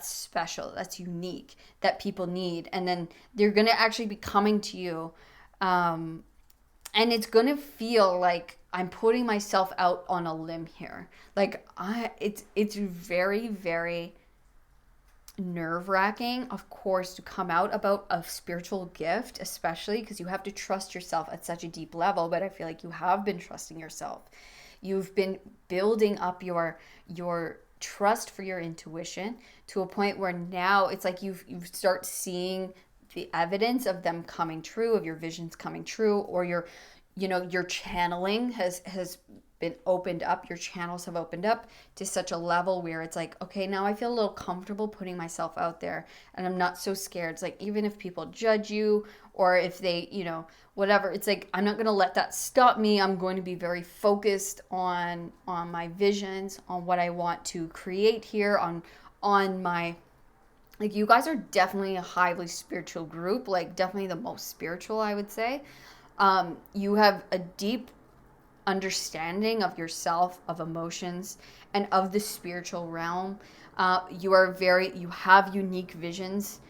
special, that's unique, that people need. And then they're going to actually be coming to you. And it's going to feel like I'm putting myself out on a limb here. Like it's very, very nerve-wracking, of course, to come out about a spiritual gift, especially because you have to trust yourself at such a deep level. But I feel like you have been trusting yourself. You've been building up your trust for your intuition to a point where now it's like you start seeing the evidence of them coming true, of your visions coming true, or your channeling has been opened up, your channels have opened up to such a level where it's like, okay, now I feel a little comfortable putting myself out there and I'm not so scared. It's like, even if people judge you or if they, whatever, it's like, I'm not going to let that stop me. I'm going to be very focused on my visions, on what I want to create here, on my, like, you guys are definitely a highly spiritual group, like definitely the most spiritual, I would say. You have a deep understanding of yourself, of emotions, and of the spiritual realm. You have unique visions.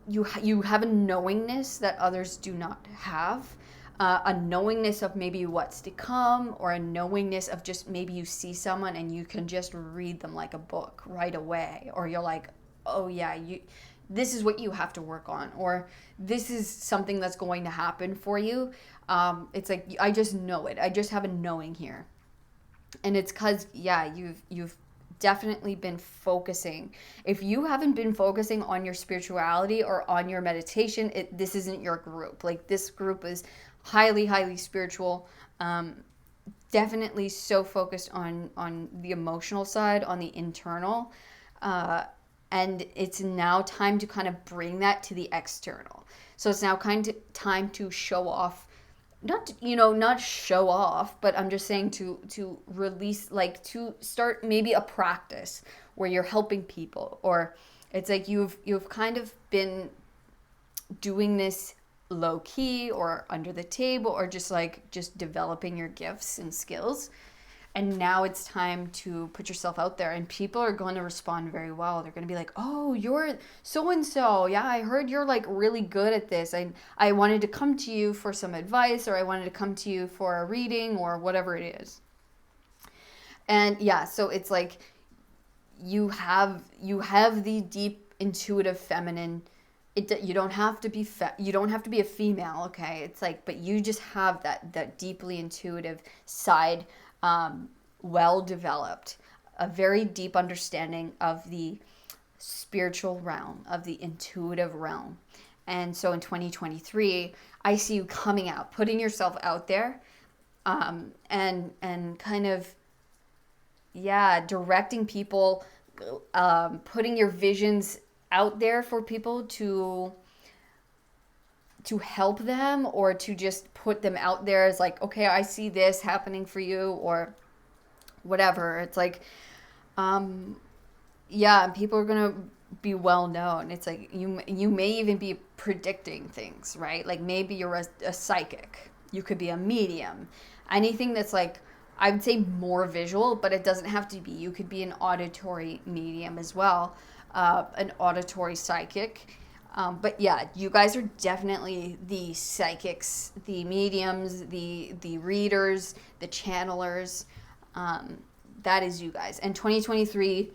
You have a knowingness that others do not have. A knowingness of maybe what's to come, or a knowingness of just maybe you see someone and you can just read them like a book right away, or you're like, oh yeah, this is what you have to work on, or this is something that's going to happen for you. It's like, I just know it. I just have a knowing here. And it's because, yeah, you've definitely been focusing. If you haven't been focusing on your spirituality or on your meditation, this isn't your group. Like, this group is highly, highly spiritual. Definitely so focused on the emotional side, on the internal. And it's now time to kind of bring that to the external. So it's now kind of time to show off, not show off, but I'm just saying to release, like to start maybe a practice where you're helping people, or it's like you've kind of been doing this low key or under the table, or just developing your gifts and skills. And now it's time to put yourself out there, and people are going to respond very well. They're going to be like, oh, you're so-and-so. Yeah, I heard you're like really good at this. I wanted to come to you for some advice, or I wanted to come to you for a reading, or whatever it is. And yeah, so it's like you have the deep intuitive feminine. You don't have to be you don't have to be a female, okay? It's like, but you just have that deeply intuitive side, well developed, a very deep understanding of the spiritual realm, of the intuitive realm. And so in 2023, I see you coming out, putting yourself out there, and kind of, yeah, directing people, putting your visions out there for people to help them, or to just put them out there as like, okay, I see this happening for you, or whatever. It's like, yeah, people are gonna be well known. It's like you may even be predicting things, right? Like maybe you're a psychic, you could be a medium, anything that's like, I would say more visual, but it doesn't have to be. You could be an auditory medium as well, an auditory psychic. But yeah, you guys are definitely the psychics, the mediums, the readers, the channelers. That is you guys. And 2023,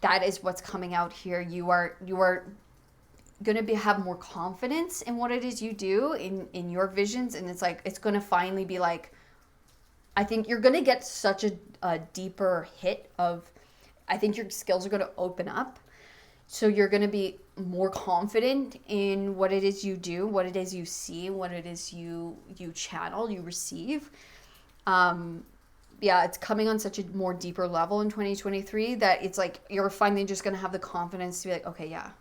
that is what's coming out here. You are going to have more confidence in what it is you do, in your visions. And it's like, it's going to finally be like, I think you're going to get such a deeper hit of, I think your skills are going to open up. So you're going to be more confident in what it is you do, what it is you see, what it is you channel, you receive. Yeah, it's coming on such a more deeper level in 2023 that it's like you're finally just going to have the confidence to be like, okay, yeah,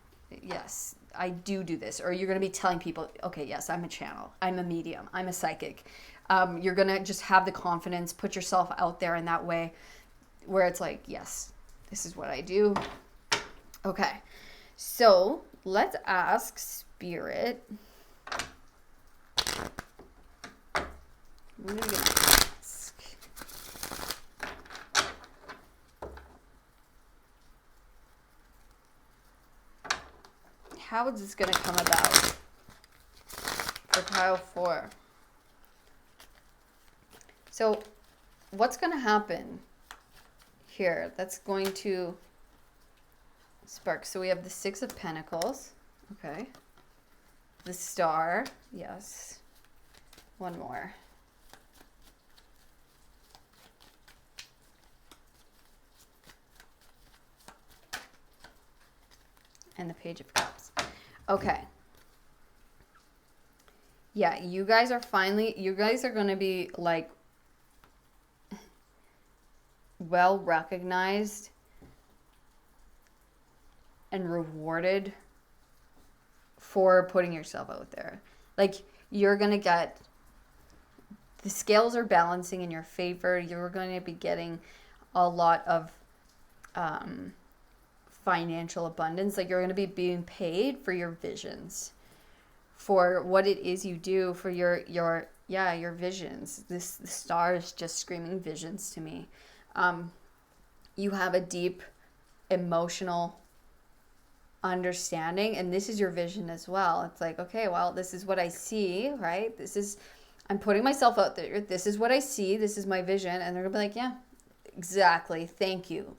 yes, I do this. Or you're going to be telling people, okay, yes, I'm a channel, I'm a medium, I'm a psychic. You're going to just have the confidence, put yourself out there in that way where it's like, yes, this is what I do. Okay, so let's ask Spirit. What are we going to ask? How is this going to come about for pile 4? So what's going to happen here that's going to Sparks. So we have the Six of Pentacles. Okay. The Star. Yes. One more. And the Page of Cups. Okay. Yeah, you guys are going to be like well recognized and rewarded for putting yourself out there. Like, you're going to get, the scales are balancing in your favor. You're going to be getting a lot of financial abundance. Like, you're going to be being paid for your visions, for what it is you do, for your visions. The Star is just screaming visions to me. You have a deep emotional understanding, and this is your vision as well. It's like, okay, well, this is what I see, right? I'm putting myself out there. This is what I see. This is my vision. And they're gonna be like, yeah, exactly. Thank you.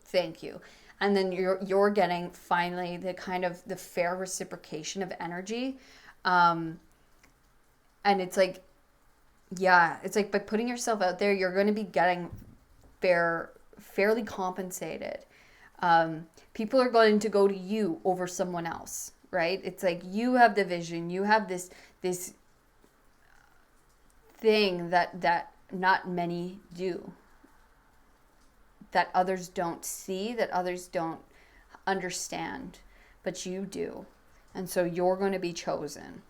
And then you're getting finally the kind of the fair reciprocation of energy. And it's like, yeah, it's like by putting yourself out there, you're going to be getting fairly compensated. People are going to go to you over someone else, right? It's like you have the vision, you have this thing that not many do, that others don't see, that others don't understand, but you do. And so you're going to be chosen.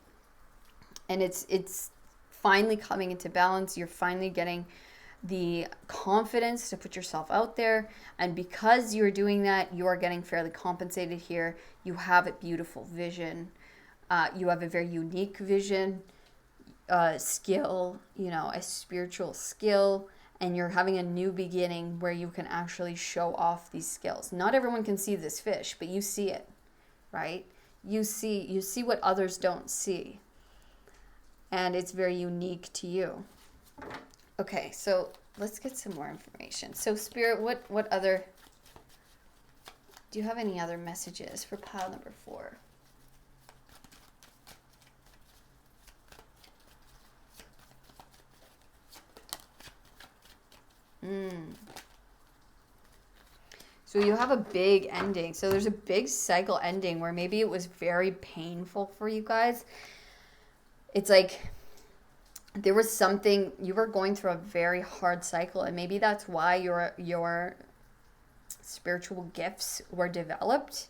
And it's finally coming into balance. You're finally getting the confidence to put yourself out there. And because you're doing that, you are getting fairly compensated here. You have a beautiful vision. You have a very unique vision, skill, a spiritual skill. And you're having a new beginning where you can actually show off these skills. Not everyone can see this fish, but you see it, right? You see what others don't see. And it's very unique to you. Okay, so let's get some more information. So Spirit, what other, do you have any other messages for pile number 4? So you have a big ending. So there's a big cycle ending where maybe it was very painful for you guys. It's like there was something, you were going through a very hard cycle, and maybe that's why your spiritual gifts were developed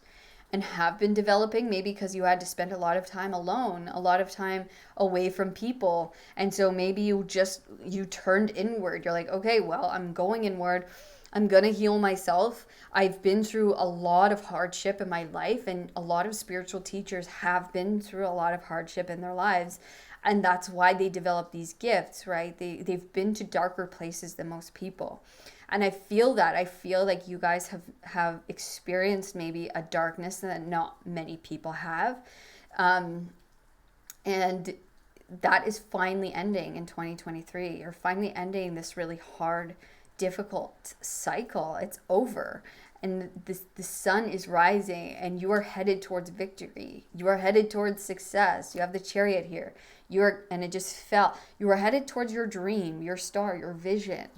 and have been developing, maybe because you had to spend a lot of time alone, a lot of time away from people. And so maybe you turned inward. You're like, okay, well, I'm going inward. I'm going to heal myself. I've been through a lot of hardship in my life, and a lot of spiritual teachers have been through a lot of hardship in their lives. And that's why they develop these gifts, right? They've been to darker places than most people. And I feel like you guys have experienced maybe a darkness that not many people have. And that is finally ending in 2023. You're finally ending this really hard, difficult cycle. It's over. And the sun is rising, and you are headed towards victory. You are headed towards success. You have the Chariot here. And it just fell. You are headed towards your dream, your star, your vision.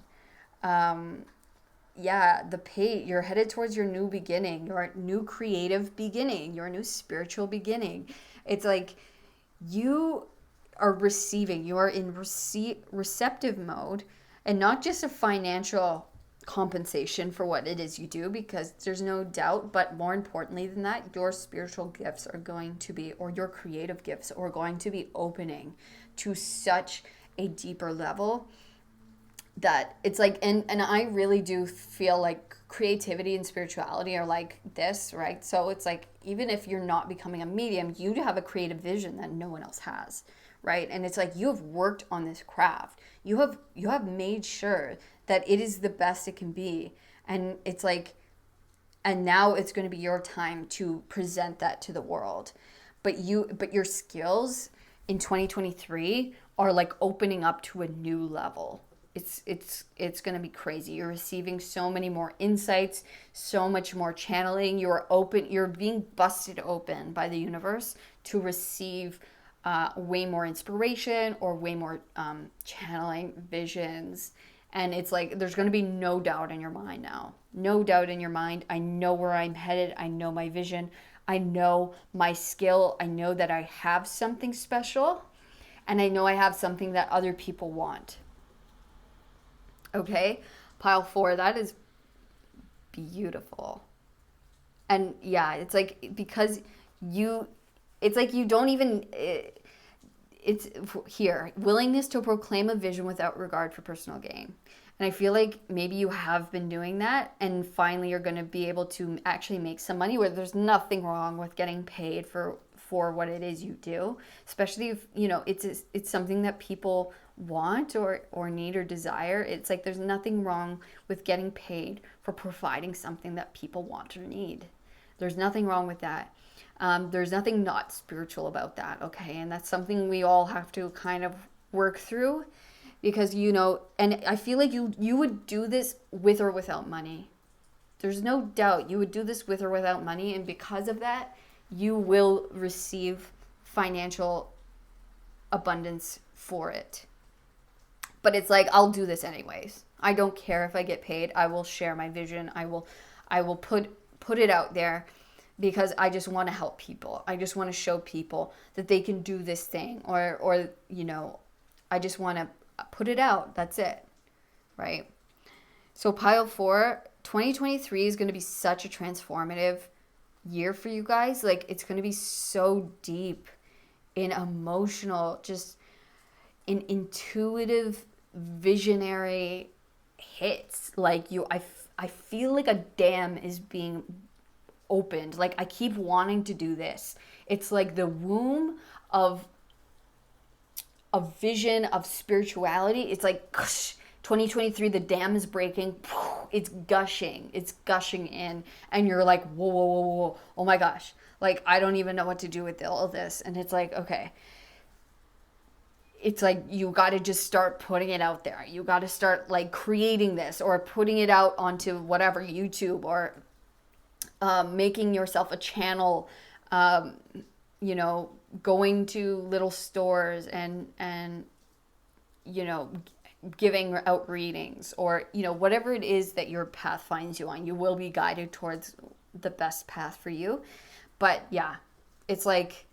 The Page. You're headed towards your new beginning, your new creative beginning, your new spiritual beginning. It's like you are receiving. You are in receptive mode, and not just a financial compensation for what it is you do, because there's no doubt, but more importantly than that, your spiritual gifts are going to be, or your creative gifts are going to be opening to such a deeper level that it's like, and I really do feel like creativity and spirituality are like this, right? So it's like, even if you're not becoming a medium, you have a creative vision that no one else has, right? And it's like, you have worked on this craft. You have made sure that it is the best it can be. And it's like, and now it's going to be your time to present that to the world. But your skills in 2023 are like opening up to a new level. it's going to be crazy. You're receiving so many more insights, so much more channeling. You're being busted open by the universe to receive way more inspiration or way more channeling visions. And it's like there's going to be no doubt in your mind now. No doubt in your mind. I know where I'm headed. I know my vision. I know my skill. I know that I have something special. And I know I have something that other people want. Okay? Pile 4, that is beautiful. And yeah, it's like because it's like you don't even... It's here, willingness to proclaim a vision without regard for personal gain. And I feel like maybe you have been doing that, and finally you're going to be able to actually make some money where there's nothing wrong with getting paid for what it is you do, especially if, you know, it's something that people want or need or desire. It's like there's nothing wrong with getting paid for providing something that people want or need. There's nothing wrong with that. There's nothing not spiritual about that, okay? And that's something we all have to kind of work through because, you know, and I feel like you would do this with or without money. There's no doubt you would do this with or without money, and because of that, you will receive financial abundance for it. But it's like, I'll do this anyways. I don't care if I get paid. I will share my vision. I will put it out there because I just want to help people. I just want to show people that they can do this thing, or you know, I just want to put it out. That's it. Right? So pile 4, 2023 is going to be such a transformative year for you guys. Like, it's going to be so deep in emotional, just in intuitive, visionary hits. Like, I feel like a dam is being opened. Like, I keep wanting to do this. It's like the womb of a vision of spirituality. It's like 2023, the dam is breaking. It's gushing in, and you're like, whoa, whoa, whoa, whoa, oh my gosh, like I don't even know what to do with all of this. And it's like, okay, it's like you got to just start putting it out there. You got to start like creating this or putting it out onto whatever, YouTube, or making yourself a channel, you know, going to little stores and you know, giving out readings, or, you know, whatever it is that your path finds you on. You will be guided towards the best path for you. But yeah, it's like,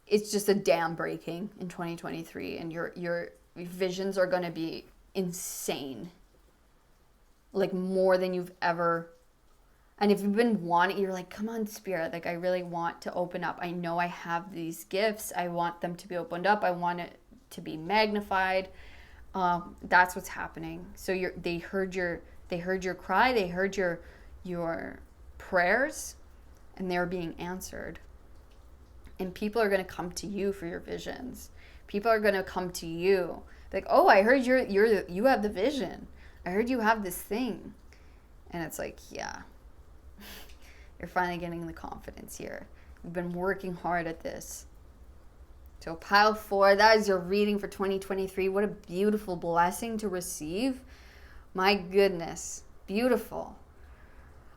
it's just a dam breaking in 2023, and your visions are going to be insane, like more than you've ever. And if you've been wanting, you're like, come on, Spirit, like I really want to open up. I know I have these gifts. I want them to be opened up. I want it to be magnified. That's what's happening. So they heard your cry. They heard your prayers, and they're being answered. And people are going to come to you for your visions. People are going to come to you like, oh, I heard you have the vision. I heard you have this thing. And it's like, yeah, you're finally getting the confidence here. You've been working hard at this. So pile 4, that is your reading for 2023. What a beautiful blessing to receive. My goodness, beautiful.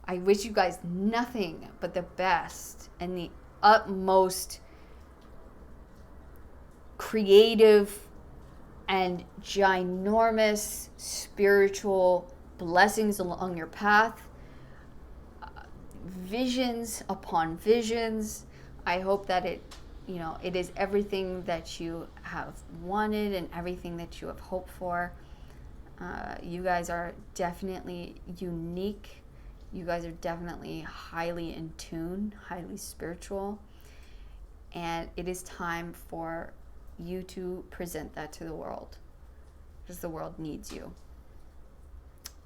I wish you guys nothing but the best and the utmost creative and ginormous spiritual blessings along your path. Visions upon visions. I hope that it is everything that you have wanted and everything that you have hoped for. You guys are definitely unique. You guys are definitely highly in tune, highly spiritual. And it is time for you to present that to the world, because the world needs you.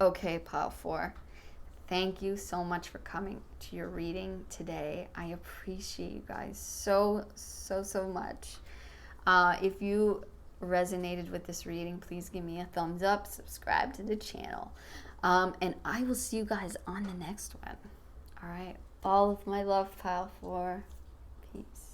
Okay, pile 4. Thank you so much for coming to your reading today. I appreciate you guys so much. If you resonated with this reading, please give me a thumbs up, subscribe to the channel, and I will see you guys on the next one. All right, all of my love, pile 4. Peace.